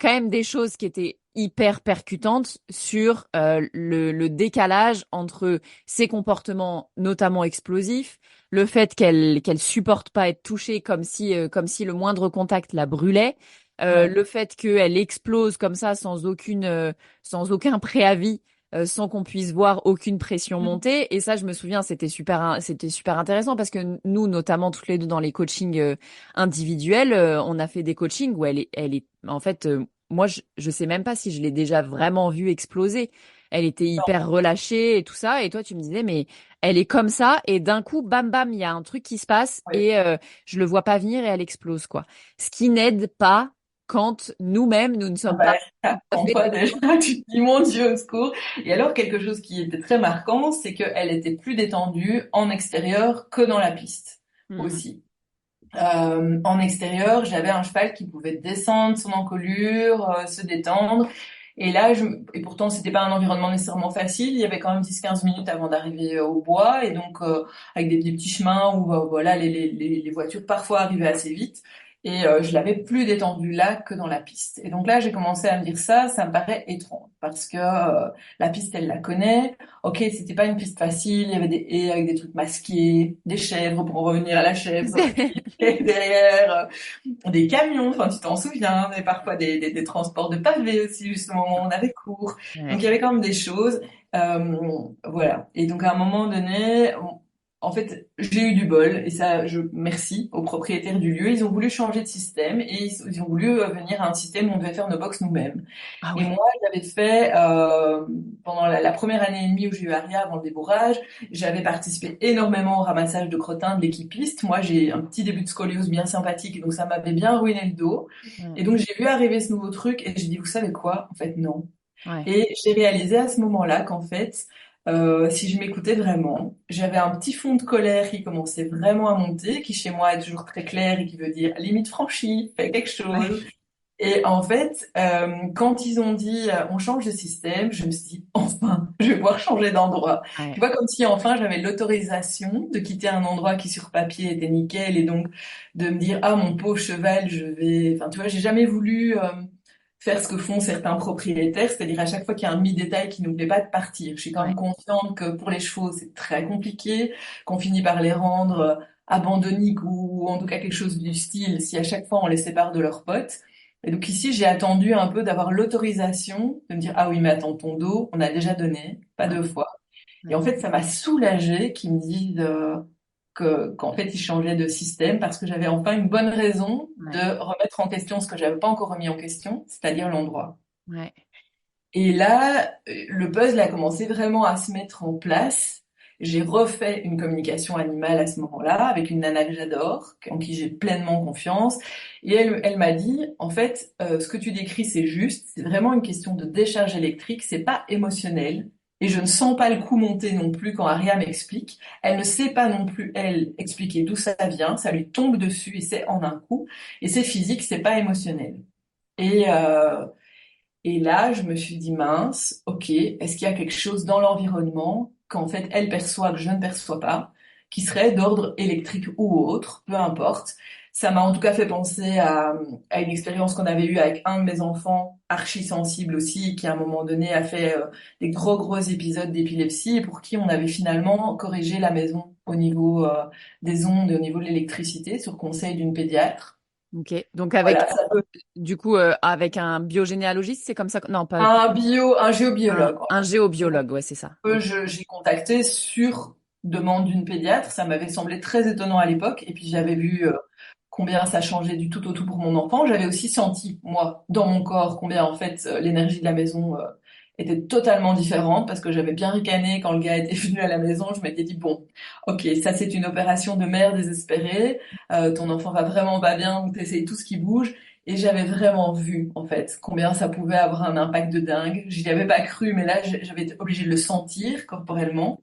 même des choses qui étaient hyper percutantes sur le décalage entre ses comportements, notamment explosifs, le fait qu'elle supporte pas être touchée comme si le moindre contact la brûlait, ouais. le fait qu'elle explose comme ça sans aucun préavis sans qu'on puisse voir aucune pression monter. Et ça, je me souviens, c'était super intéressant parce que nous, notamment toutes les deux dans les coachings individuels, on a fait des coachings où en fait, moi, je sais même pas si je l'ai déjà vraiment vue exploser. Elle était hyper relâchée et tout ça. Et toi, tu me disais, mais elle est comme ça. Et d'un coup, bam, bam, il y a un truc qui se passe Ouais. et je le vois pas venir et elle explose, quoi. Ce qui n'aide pas quand nous-mêmes, nous ne Ah sommes pas bah, ça, tout à en fait. toi déjà, tu te dis mon Dieu, au secours. Et alors, quelque chose qui était très marquant, c'est qu'elle était plus détendue en extérieur que dans la piste Mm, aussi. En extérieur, j'avais un cheval qui pouvait descendre son encolure, se détendre. Et là, et pourtant, c'était pas un environnement nécessairement facile. Il y avait quand même 10-15 minutes avant d'arriver au bois. Et donc, avec des petits chemins où, voilà, les voitures parfois arrivaient assez vite. Et je l'avais plus détendu là que dans la piste. Et donc là, j'ai commencé à me dire ça me paraît étrange. Parce que la piste, elle la connaît. Ok, c'était pas une piste facile. Il y avait des haies avec des trucs masqués, des chèvres pour en revenir à la chèvre mm. et derrière, des camions, enfin tu t'en souviens, mais parfois des transports de pavés aussi, justement, au moment où on avait cours. Donc Ouais. il y avait quand même des choses. Voilà. Et donc à un moment donné, en fait, j'ai eu du bol, et ça, je merci aux propriétaires du lieu. Ils ont voulu changer de système, et ils ont voulu venir à un système où on devait faire nos box nous-mêmes. Ah Et ouais. moi, j'avais fait, pendant la première année et demie où j'ai eu Aria avant le débourrage, j'avais participé énormément au ramassage de crottins de l'équipiste. Moi, j'ai un petit début de scoliose bien sympathique, et donc ça m'avait bien ruiné le dos. Ouais. Et donc, j'ai vu arriver ce nouveau truc, et j'ai dit, vous savez quoi? En fait, non. Ouais. Et j'ai réalisé à ce moment-là qu'en fait, si je m'écoutais vraiment, j'avais un petit fond de colère qui commençait vraiment à monter, qui chez moi est toujours très clair et qui veut dire limite franchie, fais quelque chose. Ouais. Et en fait, quand ils ont dit on change de système, je me suis dit enfin, je vais pouvoir changer d'endroit. Tu Ouais. vois, comme si enfin j'avais l'autorisation de quitter un endroit qui sur papier était nickel et donc de me dire ah mon pauvre cheval, je vais. Enfin, tu vois, j'ai jamais voulu faire ce que font certains propriétaires, c'est-à-dire à chaque fois qu'il y a un mi-détail qui nous plaît pas de partir. Je suis quand même Ouais. consciente que pour les chevaux c'est très compliqué, qu'on finit par les rendre abandonniques ou en tout cas quelque chose du style si à chaque fois on les sépare de leurs potes. Et donc ici, j'ai attendu un peu d'avoir l'autorisation de me dire, ah oui, mais attends, ton dos, on a déjà donné, pas Ouais. deux fois. Et Ouais. en fait, ça m'a soulagée qu'ils me disent qu'en fait, ils changeaient de système parce que j'avais enfin une bonne raison de Ouais. remettre en question ce que j'avais pas encore remis en question, c'est-à-dire l'endroit. Ouais. Et là, le puzzle a commencé vraiment à se mettre en place. J'ai refait une communication animale à ce moment-là avec une nana que j'adore, en qui j'ai pleinement confiance. Et elle m'a dit, en fait, ce que tu décris, c'est juste. C'est vraiment une question de décharge électrique. C'est pas émotionnel. Et je ne sens pas le coup monter non plus quand Aria m'explique. Elle ne sait pas non plus, elle, expliquer d'où ça vient. Ça lui tombe dessus et c'est en un coup. Et c'est physique, c'est pas émotionnel. Et, et là, je me suis dit, mince, ok, est-ce qu'il y a quelque chose dans l'environnement qu'en fait elle perçoit que je ne perçois pas, qui serait d'ordre électrique ou autre, peu importe. Ça m'a en tout cas fait penser à une expérience qu'on avait eue avec un de mes enfants, archi sensible aussi, qui à un moment donné a fait des gros épisodes d'épilepsie et pour qui on avait finalement corrigé la maison au niveau des ondes et au niveau de l'électricité sur conseil d'une pédiatre. Ok. Donc Voilà, ça peut du coup, avec un biogénéalogiste, c'est comme ça que... Non, pas un géobiologue. un géobiologue, ouais, c'est ça. Ok. J'ai contacté sur demande d'une pédiatre. Ça m'avait semblé très étonnant à l'époque. Et puis j'avais vu combien ça changeait du tout au tout pour mon enfant. J'avais aussi senti, moi, dans mon corps, combien en fait l'énergie de la maison était totalement différente parce que j'avais bien ricané quand le gars était venu à la maison. Je m'étais dit, bon, ok, ça c'est une opération de mère désespérée. Ton enfant va vraiment pas bien, donc t'essayes tout ce qui bouge. Et j'avais vraiment vu, en fait, combien ça pouvait avoir un impact de dingue. J'y avais pas cru, mais là, j'avais été obligée de le sentir corporellement.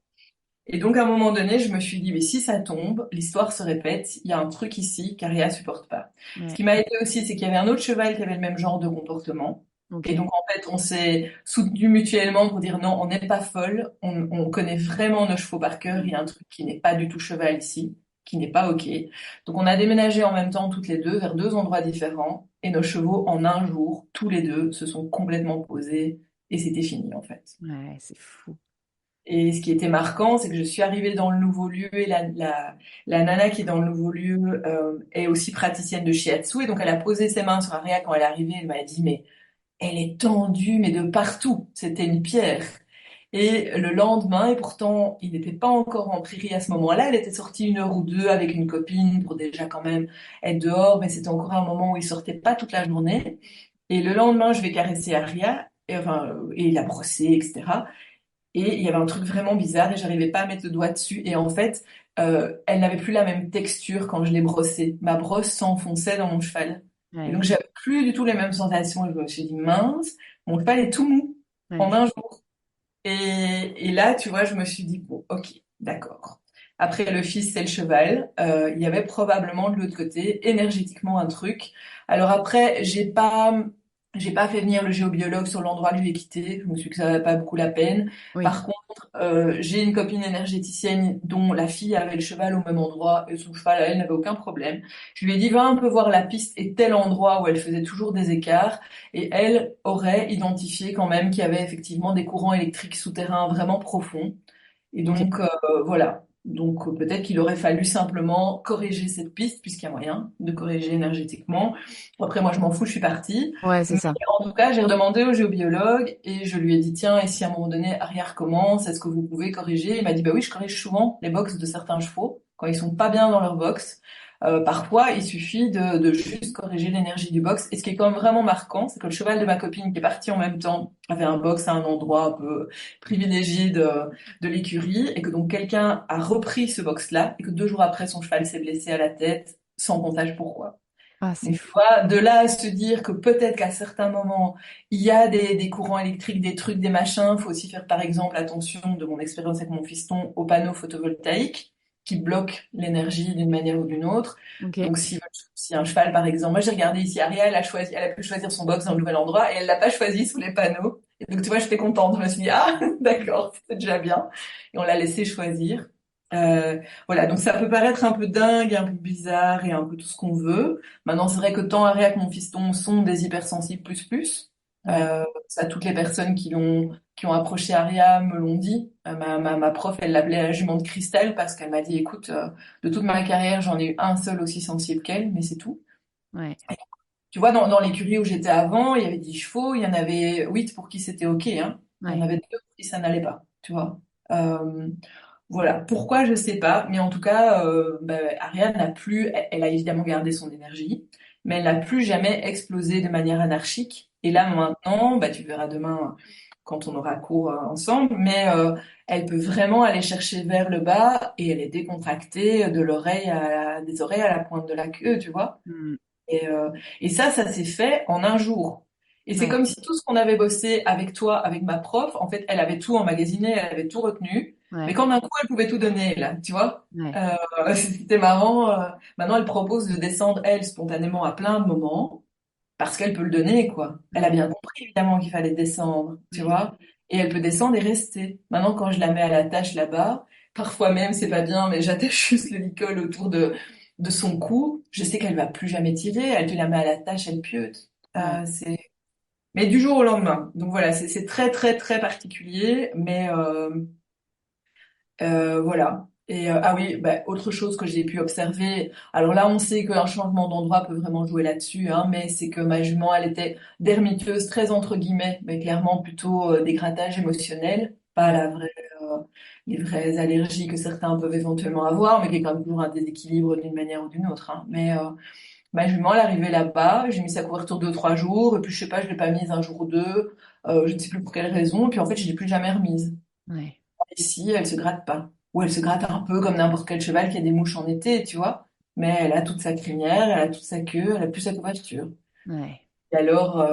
Et donc, à un moment donné, je me suis dit, mais si ça tombe, l'histoire se répète, il y a un truc ici qu'Aria supporte pas. Ce Ouais. qui m'a aidé aussi, c'est qu'il y avait un autre cheval qui avait le même genre de comportement. Et Ok. donc, en fait, on s'est soutenus mutuellement pour dire non, on n'est pas folle, on connaît vraiment nos chevaux par cœur, il y a un truc qui n'est pas du tout cheval ici, qui n'est pas OK. Donc, on a déménagé en même temps toutes les deux vers deux endroits différents, et nos chevaux, en un jour, tous les deux, se sont complètement posés, et c'était fini, en fait. Ouais, c'est fou. Et ce qui était marquant, c'est que je suis arrivée dans le nouveau lieu et la nana qui est dans le nouveau lieu est aussi praticienne de shiatsu. Et donc, elle a posé ses mains sur Aria quand elle est arrivée. Elle m'a dit, mais elle est tendue, mais de partout. C'était une pierre. Et le lendemain, et pourtant, il n'était pas encore en prairie à ce moment-là. Elle était sortie une heure ou deux avec une copine pour déjà quand même être dehors. Mais c'était encore un moment où il sortait pas toute la journée. Et le lendemain, je vais caresser Aria, et, enfin, et la brosser, etc. Et il y avait un truc vraiment bizarre et j'arrivais pas à mettre le doigt dessus. Et en fait, elle n'avait plus la même texture quand je l'ai brossée. Ma brosse s'enfonçait dans mon cheval. Et Ouais. donc, j'avais plus du tout les mêmes sensations. Et je me suis dit, mince, mon cheval est tout mou en Ouais. un jour. Et là, tu vois, je me suis dit, bon, ok, d'accord. Après, le fils, c'est le cheval. Il y avait probablement de l'autre côté, énergétiquement, un truc. Alors après, j'ai pas fait venir le géobiologue sur l'endroit que je lui ai quitté. Je me suis dit que ça valait pas beaucoup la peine. Oui. Par contre, j'ai une copine énergéticienne dont la fille avait le cheval au même endroit et son cheval, elle, n'avait aucun problème. Je lui ai dit, va un peu voir la piste et tel endroit où elle faisait toujours des écarts. Et elle aurait identifié quand même qu'il y avait effectivement des courants électriques souterrains vraiment profonds. Et Ok. donc, voilà. Donc, peut-être qu'il aurait fallu simplement corriger cette piste, puisqu'il y a moyen de corriger énergétiquement. Après, moi, je m'en fous, je suis partie. Ouais, c'est Mais ça. en tout cas, j'ai redemandé au géobiologue et je lui ai dit, tiens, et si à un moment donné, arrière commence, est-ce que vous pouvez corriger? Il m'a dit, bah oui, je corrige souvent les box de certains chevaux quand ils sont pas bien dans leur box. Parfois, il suffit de juste corriger l'énergie du box. Et ce qui est quand même vraiment marquant, c'est que le cheval de ma copine qui est parti en même temps avait un box à un endroit un peu privilégié de l'écurie et que donc quelqu'un a repris ce box-là et que 2 jours après, son cheval s'est blessé à la tête sans qu'on sache pourquoi. Ah, c'est Donc, tu fou. vois, de là à se dire que peut-être qu'à certains moments, il y a des courants électriques, des trucs, des machins. Faut aussi faire, par exemple, attention de mon expérience avec mon fiston aux panneaux photovoltaïques qui bloquent l'énergie d'une manière ou d'une autre. Ok. Donc, si un cheval, par exemple, moi j'ai regardé ici, Aria, elle a pu choisir son box dans le nouvel endroit et elle l'a pas choisi sous les panneaux. Et donc, tu vois, j'étais contente. Je me suis dit, ah, d'accord, c'est déjà bien. Et on l'a laissé choisir. Voilà, donc ça peut paraître un peu dingue, un peu bizarre et un peu tout ce qu'on veut. Maintenant, c'est vrai que tant Aria que mon fiston sont des hypersensibles plus plus. Ouais. Ça, toutes les personnes qui ont approché Aria me l'ont dit. Ma prof, elle l'appelait la jument de cristal parce qu'elle m'a dit, écoute, de toute ma carrière, j'en ai eu un seul aussi sensible qu'elle, mais c'est tout. Ouais. Tu vois, dans l'écurie où j'étais avant, il y avait 10 chevaux, il y en avait 8 pour qui c'était OK, hein. Il y en Ouais. avait 2 pour qui ça n'allait pas, tu vois. Euh, voilà. Pourquoi, je sais pas. Mais en tout cas, bah, Ariane n'a plus, elle a évidemment gardé son énergie, mais elle n'a plus jamais explosé de manière anarchique. Et là, maintenant, bah, tu verras demain quand on aura cours ensemble, mais elle peut vraiment aller chercher vers le bas et elle est décontractée des oreilles à la pointe de la queue, tu vois. Hmm. Et, euh, et ça s'est fait en un jour. Et c'est Ouais. comme si tout ce qu'on avait bossé avec toi, avec ma prof, en fait, elle avait tout emmagasiné, elle avait tout retenu. Mais Ouais. quand d'un coup, elle pouvait tout donner, là, tu vois. Ouais. C'était marrant. Maintenant, elle propose de descendre, elle, spontanément, à plein de moments, parce qu'elle peut le donner, quoi. Elle a Ouais. bien compris, évidemment, qu'il fallait descendre, tu Ouais. vois. Et elle peut descendre et rester. Maintenant, quand je la mets à la tâche là-bas, parfois même, c'est pas bien, mais j'attache juste le licol autour de son cou. Je sais qu'elle va plus jamais tirer. Elle te la met à la tâche, elle pieute. Ouais. Mais du jour au lendemain. Donc voilà, c'est très, très, très particulier, mais voilà. Et ah oui, bah, autre chose que j'ai pu observer. Alors là, on sait qu'un changement d'endroit peut vraiment jouer là-dessus, hein, mais c'est que ma jument, elle était dermiteuse, très entre guillemets, mais clairement plutôt des grattages émotionnels, pas Ouais. la vraie. les vraies allergies que certains peuvent éventuellement avoir, mais qui est quand même toujours un déséquilibre d'une manière ou d'une autre, hein. Mais ma jument, elle est arrivée là-bas, j'ai mis sa couverture 2, 3 jours, et puis je sais pas, je l'ai pas mise un jour ou deux, je ne sais plus pour quelle raison, et puis en fait, je l'ai plus jamais remise. Ouais. Ici, elle se gratte pas. Ou elle se gratte un peu comme n'importe quel cheval qui a des mouches en été, tu vois. Mais elle a toute sa crinière, elle a toute sa queue, elle a plus sa couverture. Ouais. Et alors,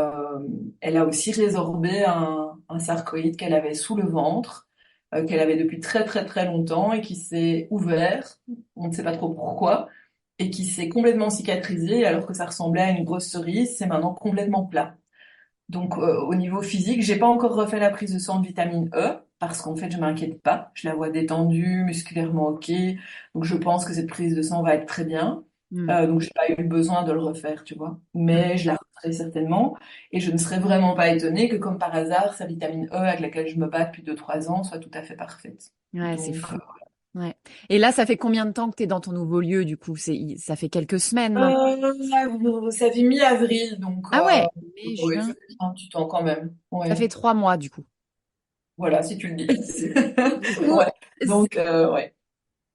elle a aussi résorbé un sarcoïde qu'elle avait sous le ventre, qu'elle avait depuis très très très longtemps et qui s'est ouvert, on ne sait pas trop pourquoi, et qui s'est complètement cicatrisé alors que ça ressemblait à une grosse cerise, c'est maintenant complètement plat. Donc au niveau physique, j'ai pas encore refait la prise de sang de vitamine E parce qu'en fait je m'inquiète pas. Je la vois détendue, musculairement ok. Donc je pense que cette prise de sang va être très bien. Mm. Donc j'ai pas eu besoin de le refaire, tu vois. Mm. Mais je la referai certainement et je ne serais vraiment pas étonnée que comme par hasard sa vitamine E avec laquelle je me bats depuis 2, 3 ans soit tout à fait parfaite. Ouais, c'est Donc fou. Ouais. Et là, ça fait combien de temps que tu es dans ton nouveau lieu, du coup? Ça fait quelques semaines maintenant. ça fait mi-avril, donc Ah ouais, mai, oui, ça juin. fait un petit temps quand même. Ça Ouais. fait 3 mois, du coup. Voilà, si tu le dis. Du coup, Ouais. Donc, ouais.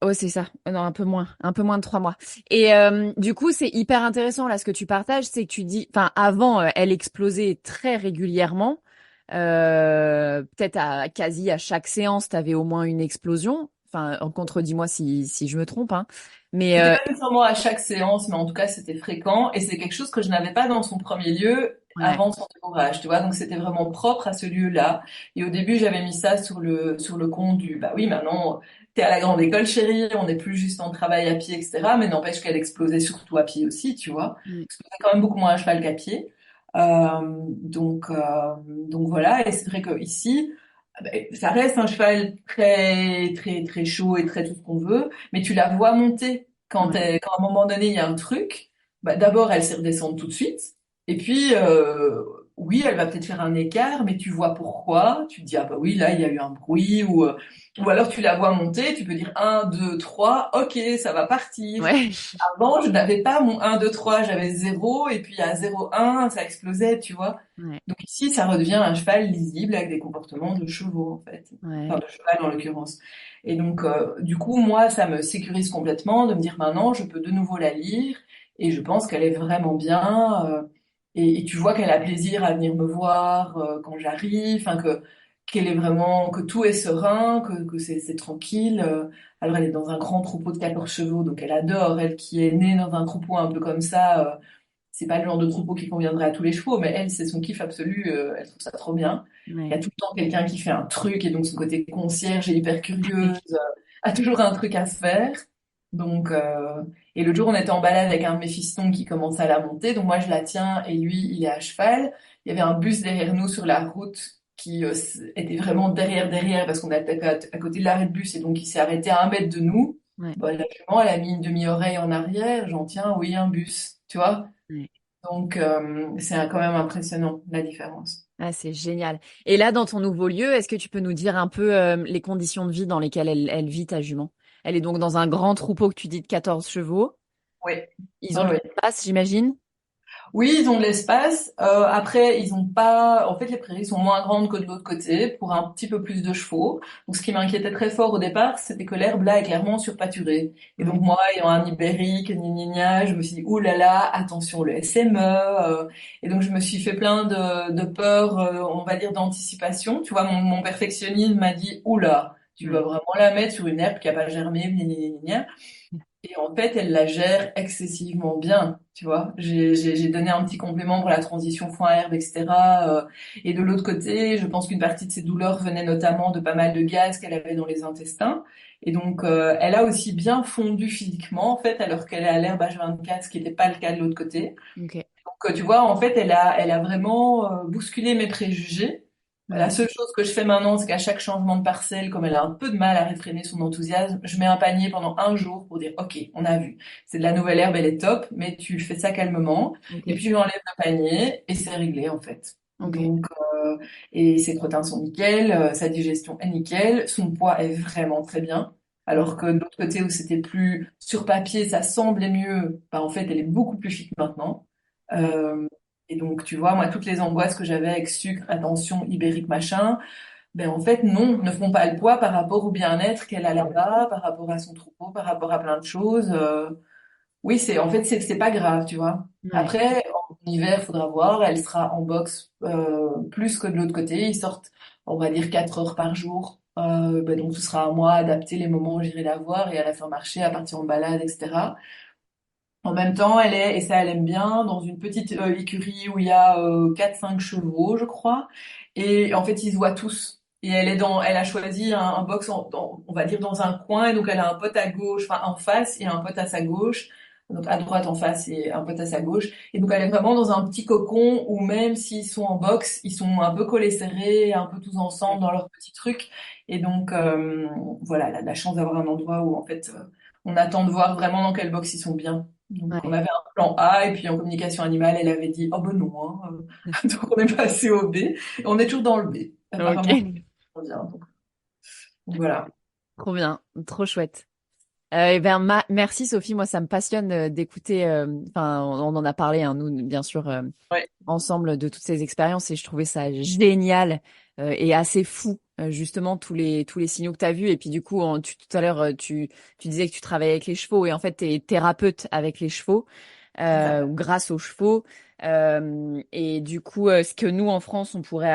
oh, c'est ça. Non, un peu moins de 3 mois. Et du coup, c'est hyper intéressant là ce que tu partages, c'est que tu dis, enfin, avant, elle explosait très régulièrement. Peut-être quasi à chaque séance, tu avais au moins une explosion. Enfin, contredis-moi si je me trompe, hein. Mais C'était pas nécessairement à chaque séance, mais en tout cas, c'était fréquent. Et c'est quelque chose que je n'avais pas dans son premier lieu ouais, avant son décourage, tu vois. Donc, c'était vraiment propre à ce lieu-là. Et au début, j'avais mis ça sur le compte du, bah oui, maintenant, t'es à la grande école, chérie, on n'est plus juste en travail à pied, etc. Mais n'empêche qu'elle explosait surtout à pied aussi, tu vois. ouais, Parce que c'est quand même beaucoup moins à cheval qu'à pied. Euh, donc, euh, donc voilà. Et c'est vrai que ici, ça reste un cheval très, très, très chaud et très tout ce qu'on veut, mais tu la vois monter ouais, quand à un moment donné il y a un truc. Bah, d'abord, elle sait redescendre tout de suite, et puis oui, elle va peut-être faire un écart, mais tu vois pourquoi. Tu te dis ah bah oui, là il y a eu un bruit, ou alors tu la vois monter, tu peux dire 1, 2, 3, ok, ça va partir. ouais, Avant, je n'avais pas mon 1, 2, 3, j'avais 0, et puis à 0, 1, ça explosait, tu vois. ouais, Donc ici, ça redevient un cheval lisible avec des comportements de chevaux, en fait. ouais. Enfin, de cheval en l'occurrence. Et donc, du coup, moi, ça me sécurise complètement de me dire maintenant, je peux de nouveau la lire, et je pense qu'elle est vraiment bien. Et tu vois qu'elle a plaisir à venir me voir quand j'arrive, enfin qu'elle est vraiment, que tout est serein, que c'est tranquille. Alors elle est dans un grand troupeau de 14 chevaux, donc elle adore, elle qui est née dans un troupeau un peu comme ça. C'est pas le genre de troupeau qui conviendrait à tous les chevaux, mais elle, c'est son kiff absolu. Elle trouve ça trop bien. Il y a Ouais. tout le temps quelqu'un qui fait un truc, et donc son côté concierge et hyper curieuse a toujours un truc à se faire. Donc, et le jour, on était en balade avec un de mes fistons qui commence à la monter. Donc moi, je la tiens et lui, il est à cheval. Il y avait un bus derrière nous sur la route qui était vraiment derrière parce qu'on était à côté de l'arrêt de bus et donc il s'est arrêté à 1 mètre de nous. Ouais, Bon, la jument, elle a mis une demi-oreille en arrière. J'en tiens, oui, un bus, tu vois. ouais. Donc, c'est quand même impressionnant, la différence. Ah, c'est génial. Et là, dans ton nouveau lieu, est-ce que tu peux nous dire un peu les conditions de vie dans lesquelles elle vit, ta jument? Elle est donc dans un grand troupeau que tu dis de 14 chevaux. Oui, Ils oui, ont de oui. l'espace, j'imagine? Oui, ils ont de l'espace. Après, ils ont pas. En fait, les prairies sont moins grandes que de l'autre côté pour un petit peu plus de chevaux. Donc, ce qui m'inquiétait très fort au départ, c'était que l'herbe là est clairement surpâturée. Et Ouais. donc, moi, ayant un ibérique, gna gna gna, je me suis dit, ouh là là, attention le SME. Et donc, je me suis fait plein de peurs, on va dire d'anticipation. Tu vois, mon perfectionnisme m'a dit, ouh là, tu vas Ouais. vraiment la mettre sur une herbe qui a pas germé, gna gna gna gna. Et en fait, elle la gère excessivement bien, tu vois. J'ai donné un petit complément pour la transition foin-herbe, etc. Et de l'autre côté, je pense qu'une partie de ses douleurs venait notamment de pas mal de gaz qu'elle avait dans les intestins. Et donc, elle a aussi bien fondu physiquement, en fait, alors qu'elle est à l'herbe H24, ce qui n'était pas le cas de l'autre côté. Ok. Donc, tu vois, en fait, elle a vraiment bousculé mes préjugés. La Ouais. seule chose que je fais maintenant, c'est qu'à chaque changement de parcelle, comme elle a un peu de mal à réfréner son enthousiasme, je mets un panier pendant un jour pour dire, OK, on a vu. C'est de la nouvelle herbe, elle est top, mais tu fais ça calmement. Ok. Et puis, je lui enlève le panier et c'est réglé, en fait. Ok. Donc, et ses crottins sont nickel, sa digestion est nickel, son poids est vraiment très bien. Ouais. Alors que de l'autre côté où c'était plus sur papier, ça semblait mieux, bah, en fait, elle est beaucoup plus fit maintenant. Ouais. Euh, et donc, tu vois, moi, toutes les angoisses que j'avais avec sucre, attention, ibérique, machin, ben en fait non, ne font pas le poids par rapport au bien-être qu'elle a là-bas, par rapport à son troupeau, par rapport à plein de choses. Oui, c'est pas grave, tu vois. Ouais. Après, en hiver, faudra voir, elle sera en boxe plus que de l'autre côté. Ils sortent, on va dire, 4 heures par jour. Ben donc ce sera à moi d'adapter les moments où j'irai la voir et à la faire marcher, à partir en balade, etc. En même temps, et ça elle aime bien, dans une petite écurie où il y a 4-5 chevaux, je crois. Et en fait, ils se voient tous. Et elle a choisi un box, on va dire, dans un coin. Et donc, elle a un pote à gauche, enfin, en face et un pote à sa gauche. Donc, à droite en face et un pote à sa gauche. Et donc, elle est vraiment dans un petit cocon où même s'ils sont en box, ils sont un peu collés serrés, un peu tous ensemble dans leur petit truc. Et donc, voilà, elle a de la chance d'avoir un endroit où, en fait, on attend de voir vraiment dans quel box ils sont bien. Donc, on Ouais. avait un plan A, et puis en communication animale, elle avait dit, oh ben non, hein. Donc, on est passé au B. Et on est toujours dans le B. Ok. Apparemment, on vient. Donc voilà. Trop bien, trop chouette. Eh ben, merci Sophie, moi ça me passionne d'écouter, enfin on en a parlé, hein, nous bien sûr, Ouais, ensemble de toutes ces expériences et je trouvais ça génial et assez fou, justement tous les signaux que tu as vus. Et puis du coup, tout à l'heure, tu disais que tu travaillais avec les chevaux et en fait tu es thérapeute avec les chevaux c'est ça. ou grâce aux chevaux. Et du coup, ce que nous en France on pourrait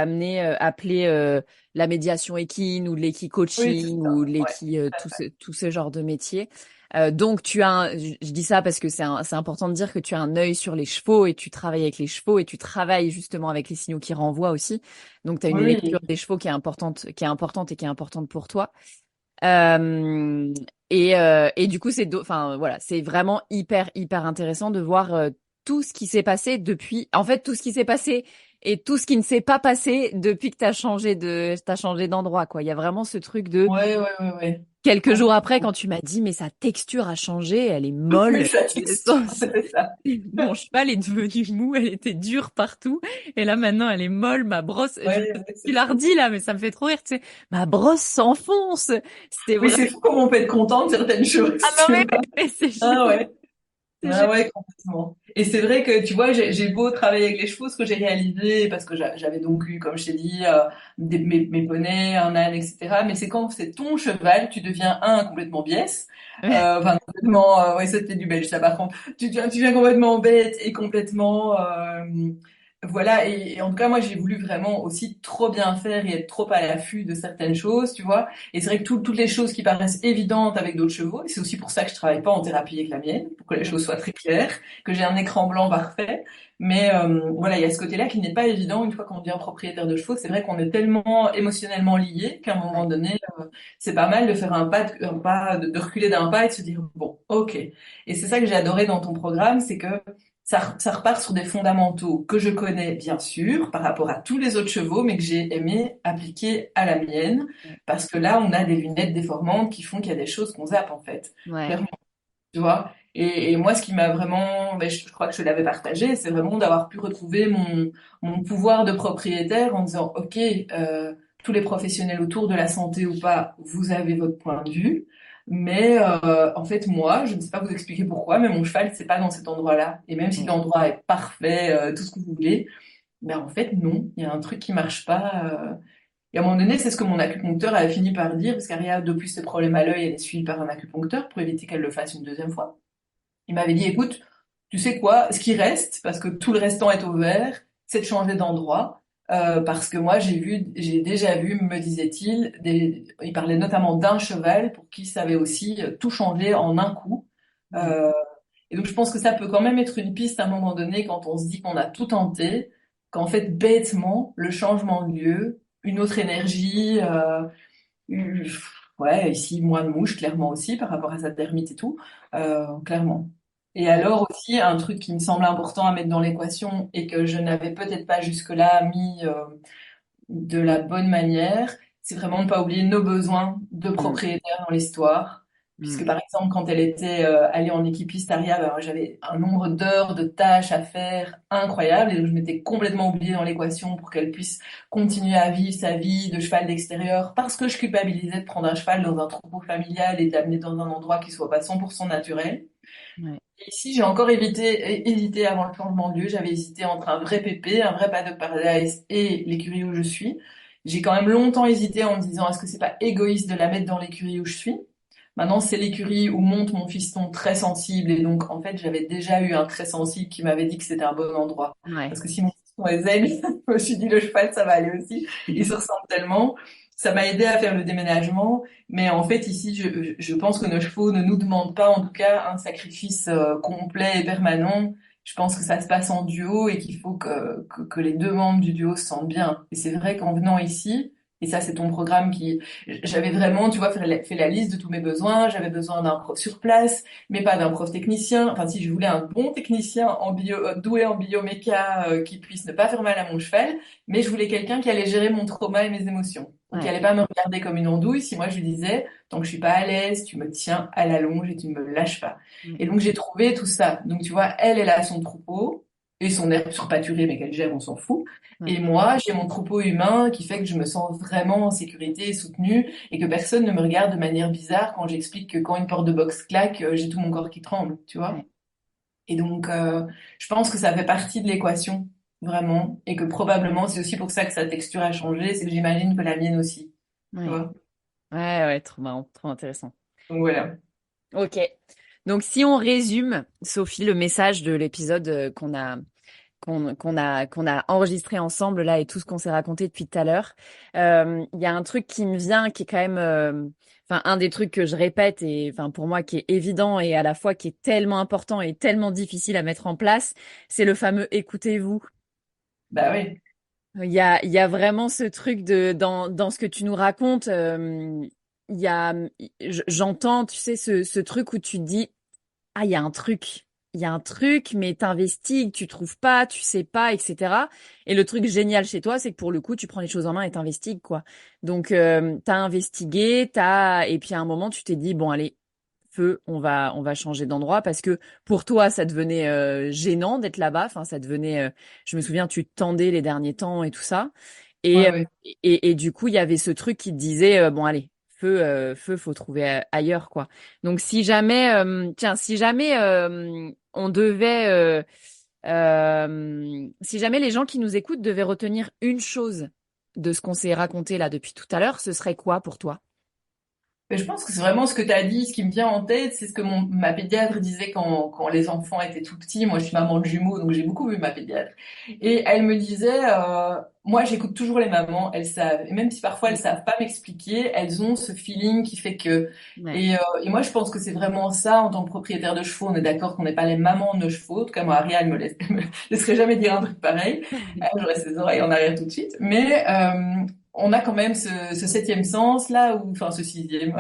appeler la médiation équine ou de Oui, c'est l'équi-coaching ou ça. de Ouais, tout ce genre de métier. Donc je dis ça parce que c'est important de dire que tu as un œil sur les chevaux et tu travailles avec les chevaux et tu travailles justement avec les signaux qui renvoient aussi. Donc tu as une oui, lecture oui. des chevaux qui est importante et qui est importante pour toi. Euh, et du coup enfin voilà, c'est vraiment hyper hyper intéressant de voir tout ce qui s'est passé depuis, en fait tout ce qui s'est passé et tout ce qui ne s'est pas passé depuis que t'as changé d'endroit quoi. Il y a vraiment ce truc de Ouais, ouais, ouais, ouais. quelques jours après, Complètement. quand tu m'as dit, mais sa texture a changé, elle est Oui, molle. sa texture, c'était ça. Mon cheval est devenu mou, elle était dure partout. Et là, maintenant, elle est molle. Ma brosse, Ouais, ouais, tu c'est l'as fou. redit là, mais ça me fait trop rire, tu sais. Ma brosse s'enfonce. C'était Oui, vrai. c'est fou comment on peut être content de certaines choses, Ah non, tu vois. mais c'est Ah génial. ouais. C'est Ah génial. ouais, complètement. Et c'est vrai que, tu vois, j'ai beau travailler avec les chevaux, ce que j'ai réalisé, parce que j'avais donc eu, comme je t'ai dit, mes poneys, un âne, etc. Mais c'est quand c'est ton cheval, tu deviens complètement biais. Enfin, complètement, ouais, c'était du belge, ça par contre. Tu deviens complètement bête et complètement, voilà. Et en tout cas, moi, j'ai voulu vraiment aussi trop bien faire et être trop à l'affût de certaines choses, tu vois. Et c'est vrai que toutes les choses qui paraissent évidentes avec d'autres chevaux, et c'est aussi pour ça que je travaille pas en thérapie avec la mienne, pour que les choses soient très claires, que j'ai un écran blanc parfait. Mais voilà, il y a ce côté-là qui n'est pas évident une fois qu'on devient propriétaire de chevaux. C'est vrai qu'on est tellement émotionnellement lié qu'à un moment Ouais. donné, c'est pas mal de faire un pas, de reculer d'un pas et de se dire bon, ok. Et c'est ça que j'ai adoré dans ton programme, c'est que ça repart sur des fondamentaux que je connais bien sûr par rapport à tous les autres chevaux, mais que j'ai aimé appliquer à la mienne. Parce que là, on a des lunettes déformantes qui font qu'il y a des choses qu'on zappe, en fait. Ouais. Clairement, tu vois. Et moi, ce qui m'a vraiment, ben, je crois que je l'avais partagé, c'est vraiment d'avoir pu retrouver mon pouvoir de propriétaire en disant, OK, tous les professionnels autour de la santé ou pas, vous avez votre point de vue. Mais en fait, moi, je ne sais pas vous expliquer pourquoi, mais mon cheval, c'est pas dans cet endroit-là. Et même si Ouais. l'endroit est parfait, tout ce que vous voulez, ben en fait, non, il y a un truc qui marche pas. Et à un moment donné, c'est ce que mon acupuncteur avait fini par dire, parce qu'Aria, depuis ses problèmes à l'œil, elle est suivie par un acupuncteur pour éviter qu'elle le fasse une deuxième fois. Il m'avait dit, écoute, tu sais quoi, ce qui reste, parce que tout le restant est au vert, c'est de changer d'endroit. Parce que moi, j'ai déjà vu, me disait-il, il parlait notamment d'un cheval pour qui ça avait aussi tout changé en un coup. Ouais. Euh, et donc, je pense que ça peut quand même être une piste à un moment donné quand on se dit qu'on a tout tenté, qu'en fait, bêtement, le changement de lieu, une autre énergie, euh, ouais, ici, moins de mouches, clairement aussi, par rapport à sa dermite et tout, clairement. Et Ouais. alors aussi, un truc qui me semble important à mettre dans l'équation et que je n'avais peut-être pas jusque-là mis de la bonne manière, c'est vraiment ne pas oublier nos besoins de Mm. propriétaires dans l'histoire. Puisque Mm. par exemple, quand elle était allée en équipiste Aria, ben, j'avais un nombre d'heures de tâches à faire incroyable et donc je m'étais complètement oubliée dans l'équation pour qu'elle puisse continuer à vivre sa vie de cheval d'extérieur parce que je culpabilisais de prendre un cheval dans un troupeau familial et d'amener dans un endroit qui soit pas 100% naturel. Ouais. Et ici, j'ai encore hésité avant le changement de lieu. J'avais hésité entre un vrai pépé, un vrai paddock paradise et l'écurie où je suis. J'ai quand même longtemps hésité en me disant, est-ce que c'est pas égoïste de la mettre dans l'écurie où je suis? Maintenant, c'est l'écurie où monte mon fiston très sensible et donc en fait, j'avais déjà eu un très sensible qui m'avait dit que c'était un bon endroit. Ouais. Parce que si mon fiston est zen, je me suis dit le cheval, ça va aller aussi. Ils se ressemblent tellement. Ça m'a aidé à faire le déménagement, mais en fait ici, je pense que nos chevaux ne nous demandent pas, en tout cas, un sacrifice complet et permanent. Je pense que ça se passe en duo et qu'il faut que les deux membres du duo se sentent bien. Et c'est vrai qu'en venant ici, et ça c'est ton programme qui j'avais vraiment, tu vois, fait la liste de tous mes besoins. J'avais besoin d'un prof sur place, mais pas d'un prof technicien. Enfin, si je voulais un bon technicien en bio, doué en bioméca, qui puisse ne pas faire mal à mon cheval, mais je voulais quelqu'un qui allait gérer mon trauma et mes émotions. Donc, qui Ouais. allait pas me regarder comme une andouille si moi je lui disais, tant que je suis pas à l'aise, tu me tiens à la longe et tu ne me lâches pas. Ouais. Et donc, j'ai trouvé tout ça. Donc, tu vois, elle a son troupeau et son herbe surpâturée, mais qu'elle gère, on s'en fout. Ouais. Et moi, j'ai mon troupeau humain qui fait que je me sens vraiment en sécurité et soutenue et que personne ne me regarde de manière bizarre quand j'explique que quand une porte de box claque, j'ai tout mon corps qui tremble, tu vois. Ouais. Et donc, je pense que ça fait partie de l'équation, vraiment, et que probablement c'est aussi pour ça que sa texture a changé, c'est que j'imagine que la mienne aussi, tu Ouais. vois. Ouais, ouais, trop marrant, trop intéressant. Donc voilà. Ok. Donc, si on résume, Sophie, le message de l'épisode qu'on a enregistré ensemble là et tout ce qu'on s'est raconté depuis tout à l'heure, il y a un truc qui me vient qui est quand même, enfin, un des trucs que je répète et enfin pour moi qui est évident et à la fois qui est tellement important et tellement difficile à mettre en place, c'est le fameux écoutez-vous. Bah oui. Il y a vraiment ce truc de dans ce que tu nous racontes. Il y a, j'entends, tu sais, ce truc où tu te dis, ah, il y a un truc. Il y a un truc, mais t'investigues, tu trouves pas, tu sais pas, etc. Et le truc génial chez toi, c'est que pour le coup, tu prends les choses en main et t'investigues, quoi. Donc, t'as investigué, et puis à un moment, tu t'es dit, bon, allez, feu, on va changer d'endroit parce que pour toi, ça devenait gênant d'être là-bas. Enfin, ça devenait, je me souviens, tu te tendais les derniers temps et tout ça. Ouais, Et, ouais. et du coup, il y avait ce truc qui te disait, bon, allez, feu, faut trouver ailleurs, quoi. Donc, si jamais, tiens, si jamais on devait, si jamais les gens qui nous écoutent devaient retenir une chose de ce qu'on s'est raconté là depuis tout à l'heure, ce serait quoi pour toi? Mais je pense que c'est vraiment ce que tu as dit, ce qui me vient en tête, c'est ce que ma pédiatre disait quand les enfants étaient tout petits. Moi, je suis maman de jumeaux, donc j'ai beaucoup vu ma pédiatre. Et elle me disait, moi, j'écoute toujours les mamans, elles savent. Et même si parfois elles savent pas m'expliquer, elles ont ce feeling qui fait que. Ouais. Et moi, je pense que c'est vraiment ça en tant que propriétaire de chevaux. On est d'accord qu'on n'est pas les mamans de nos chevaux. En tout cas, moi, Aria, elle me laisserait jamais dire un truc pareil. J'aurais ses oreilles en arrière tout de suite. Mais on a quand même ce septième sens là, ou enfin ce sixième,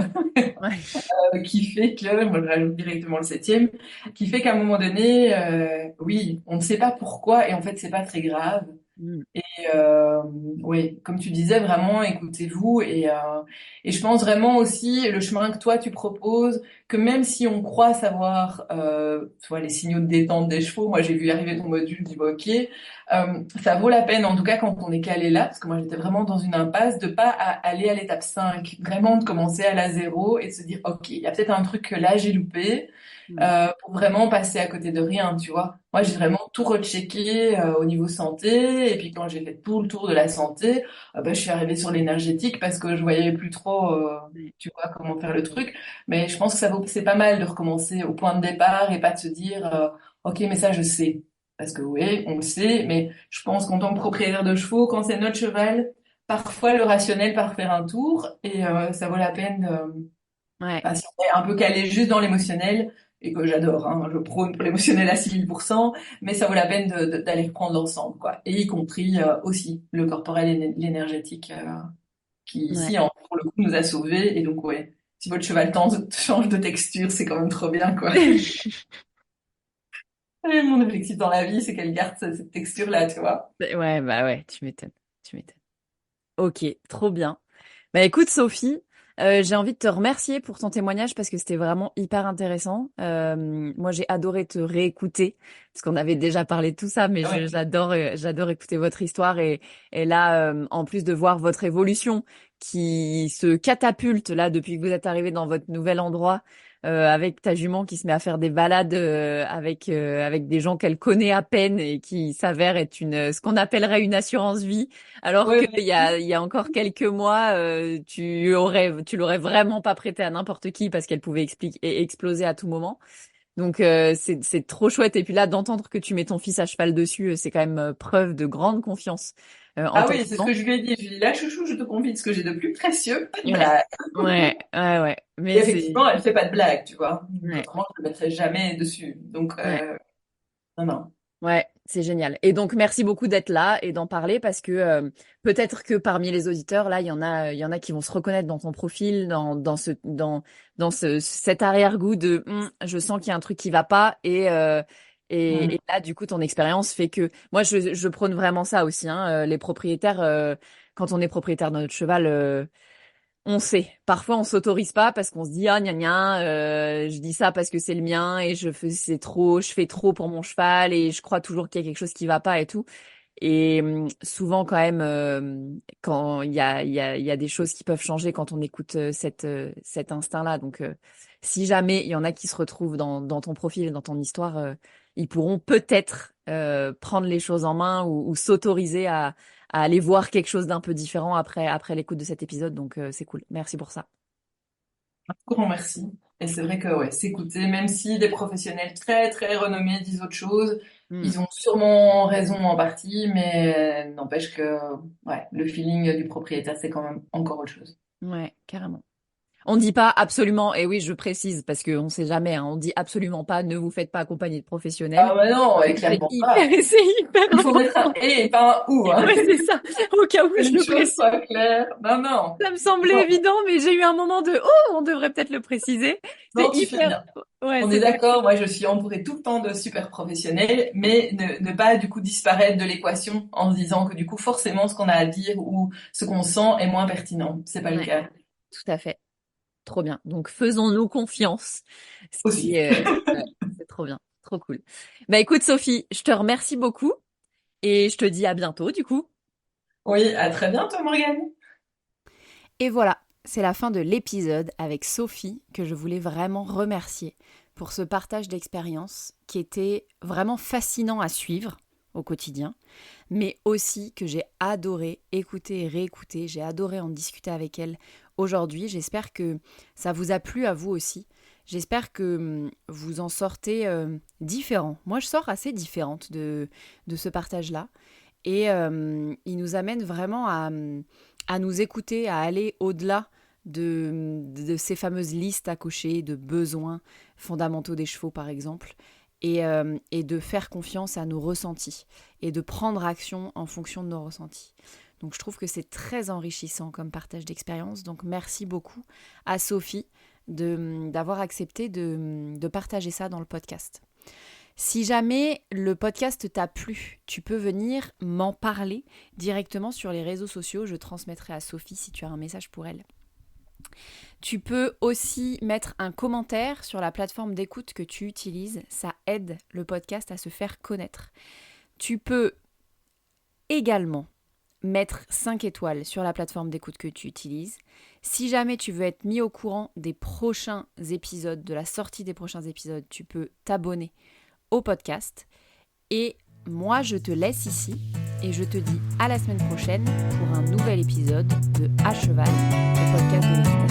Ouais. qui fait que, moi je rajoute directement le septième, qui fait qu'à un moment donné, oui, on ne sait pas pourquoi et en fait c'est pas très grave. Mm. Et oui, comme tu disais, vraiment, écoutez-vous. Et je pense vraiment aussi le chemin que toi tu proposes, que même si on croit savoir, tu vois, les signaux de détente des chevaux, moi j'ai vu arriver ton module, je dis bah, ok, ça vaut la peine, en tout cas quand on est calé là, parce que moi j'étais vraiment dans une impasse, de pas aller à l'étape 5, vraiment de commencer à la zéro et de se dire ok, il y a peut-être un truc que là j'ai loupé Mm. pour vraiment passer à côté de rien, tu vois. Moi, j'ai vraiment tout rechecké au niveau santé, et puis quand j'ai fait tout le tour de la santé, bah, je suis arrivée sur l'énergétique parce que je voyais plus trop, Ouais. tu vois, comment faire le truc. Mais je pense que c'est pas mal de recommencer au point de départ et pas de se dire, ok, mais ça, je sais. Parce que oui, on le sait, mais je pense qu'en tant que propriétaire de chevaux, quand c'est notre cheval, parfois le rationnel part faire un tour, et ça vaut la peine de Ouais. enfin, si on est un peu calé juste dans l'émotionnel, et que j'adore, hein, je prône pour l'émotionnel à 6000%, mais ça vaut la peine d'aller reprendre l'ensemble, quoi. Et y compris aussi le corporel et l'énergétique, qui Ouais. ici, pour le coup, nous a sauvés. Et donc, ouais, si votre cheval change de texture, c'est quand même trop bien, quoi. Et mon objectif dans la vie, c'est qu'elle garde cette texture-là, tu vois. Ouais, bah ouais, tu m'étonnes. Tu m'étonnes. Ok, trop bien. Bah écoute Sophie, j'ai envie de te remercier pour ton témoignage parce que c'était vraiment hyper intéressant. Moi j'ai adoré te réécouter parce qu'on avait déjà parlé de tout ça, mais Ah ouais. j'adore écouter votre histoire et là en plus de voir votre évolution qui se catapulte là depuis que vous êtes arrivé dans votre nouvel endroit. avec ta jument qui se met à faire des balades avec des gens qu'elle connaît à peine et qui s'avère être ce qu'on appellerait une assurance vie, alors Ouais, qu'il y a encore quelques mois, tu l'aurais vraiment pas prêté à n'importe qui parce qu'elle pouvait exploser à tout moment. Donc c'est trop chouette. Et puis là, d'entendre que tu mets ton fils à cheval dessus, c'est quand même preuve de grande confiance en ah ta oui, c'est ce maman. que je lui ai dit. Je lui ai dit, là, chouchou, je te confie ce que j'ai de plus précieux, pas de Ouais, blague. ouais. Et Mais c'est effectivement, elle fait pas de blague, tu vois. ouais, Autrement, je le mettrais jamais dessus. Donc, ouais. non, non. Ouais, c'est génial. Et donc merci beaucoup d'être là et d'en parler parce que peut-être que parmi les auditeurs là, il y en a qui vont se reconnaître dans ton profil, dans cet arrière-goût de je sens qu'il y a un truc qui va pas et Mm. là du coup ton expérience fait que moi je prône vraiment ça aussi hein, les propriétaires quand on est propriétaire de notre cheval on sait. Parfois, on s'autorise pas parce qu'on se dit ah gna gna, je dis ça parce que c'est le mien et je fais trop pour mon cheval et je crois toujours qu'il y a quelque chose qui va pas et tout. Et souvent quand même, quand il y a des choses qui peuvent changer quand on écoute cet instinct-là. Donc, si jamais il y en a qui se retrouvent dans ton profil, dans ton histoire, ils pourront peut-être prendre les choses en main ou s'autoriser à aller voir quelque chose d'un peu différent après l'écoute de cet épisode. Donc, c'est cool. Merci pour ça. Grand merci. Et c'est vrai que ouais, s'écouter, même si des professionnels très très renommés disent autre chose, Hmm. ils ont sûrement raison en partie, mais n'empêche que ouais, le feeling du propriétaire, c'est quand même encore autre chose. Ouais, carrément. On dit pas absolument, et oui, je précise parce qu'on sait jamais, hein, on dit absolument pas ne vous faites pas accompagner de professionnels. Ah bah non, et C'est clairement hyper, pas. c'est hyper Il faut mettre un important. et pas un ou, hein. Ouais, c'est ça. Au cas où Que je les le choses précise. soient claires. Non, non. Ça me semblait Non, évident, mais j'ai eu un moment de oh, on devrait peut-être le préciser. C'est non, tu fais hyper, bien. ouais, On est c'est très. d'accord, moi je suis entourée tout le temps de super professionnels, mais ne pas du coup disparaître de l'équation en se disant que du coup forcément ce qu'on a à dire ou ce qu'on sent est moins pertinent. C'est pas le Ouais, cas tout à fait. Trop bien. Donc faisons-nous confiance. Ce qui aussi. est, ouais, c'est trop bien, trop cool. Bah écoute Sophie, je te remercie beaucoup et je te dis à bientôt du coup. Oui, à très bientôt Morgane. Et voilà, c'est la fin de l'épisode avec Sophie que je voulais vraiment remercier pour ce partage d'expérience qui était vraiment fascinant à suivre au quotidien, mais aussi que j'ai adoré écouter et réécouter, j'ai adoré en discuter avec elle aujourd'hui. J'espère que ça vous a plu à vous aussi. J'espère que vous en sortez différents. Moi, je sors assez différente de ce partage-là. Et il nous amène vraiment à nous écouter, à aller au-delà de ces fameuses listes à cocher, de besoins fondamentaux des chevaux par exemple, et de faire confiance à nos ressentis, et de prendre action en fonction de nos ressentis. Donc je trouve que c'est très enrichissant comme partage d'expérience. Donc merci beaucoup à Sophie d'avoir accepté de partager ça dans le podcast. Si jamais le podcast t'a plu, tu peux venir m'en parler directement sur les réseaux sociaux. Je transmettrai à Sophie si tu as un message pour elle. Tu peux aussi mettre un commentaire sur la plateforme d'écoute que tu utilises. Ça aide le podcast à se faire connaître. Tu peux également mettre 5 étoiles sur la plateforme d'écoute que tu utilises. Si jamais tu veux être mis au courant des prochains épisodes, de la sortie des prochains épisodes, tu peux t'abonner au podcast. Et moi, je te laisse ici et je te dis à la semaine prochaine pour un nouvel épisode de À Cheval, le podcast de l'équitation.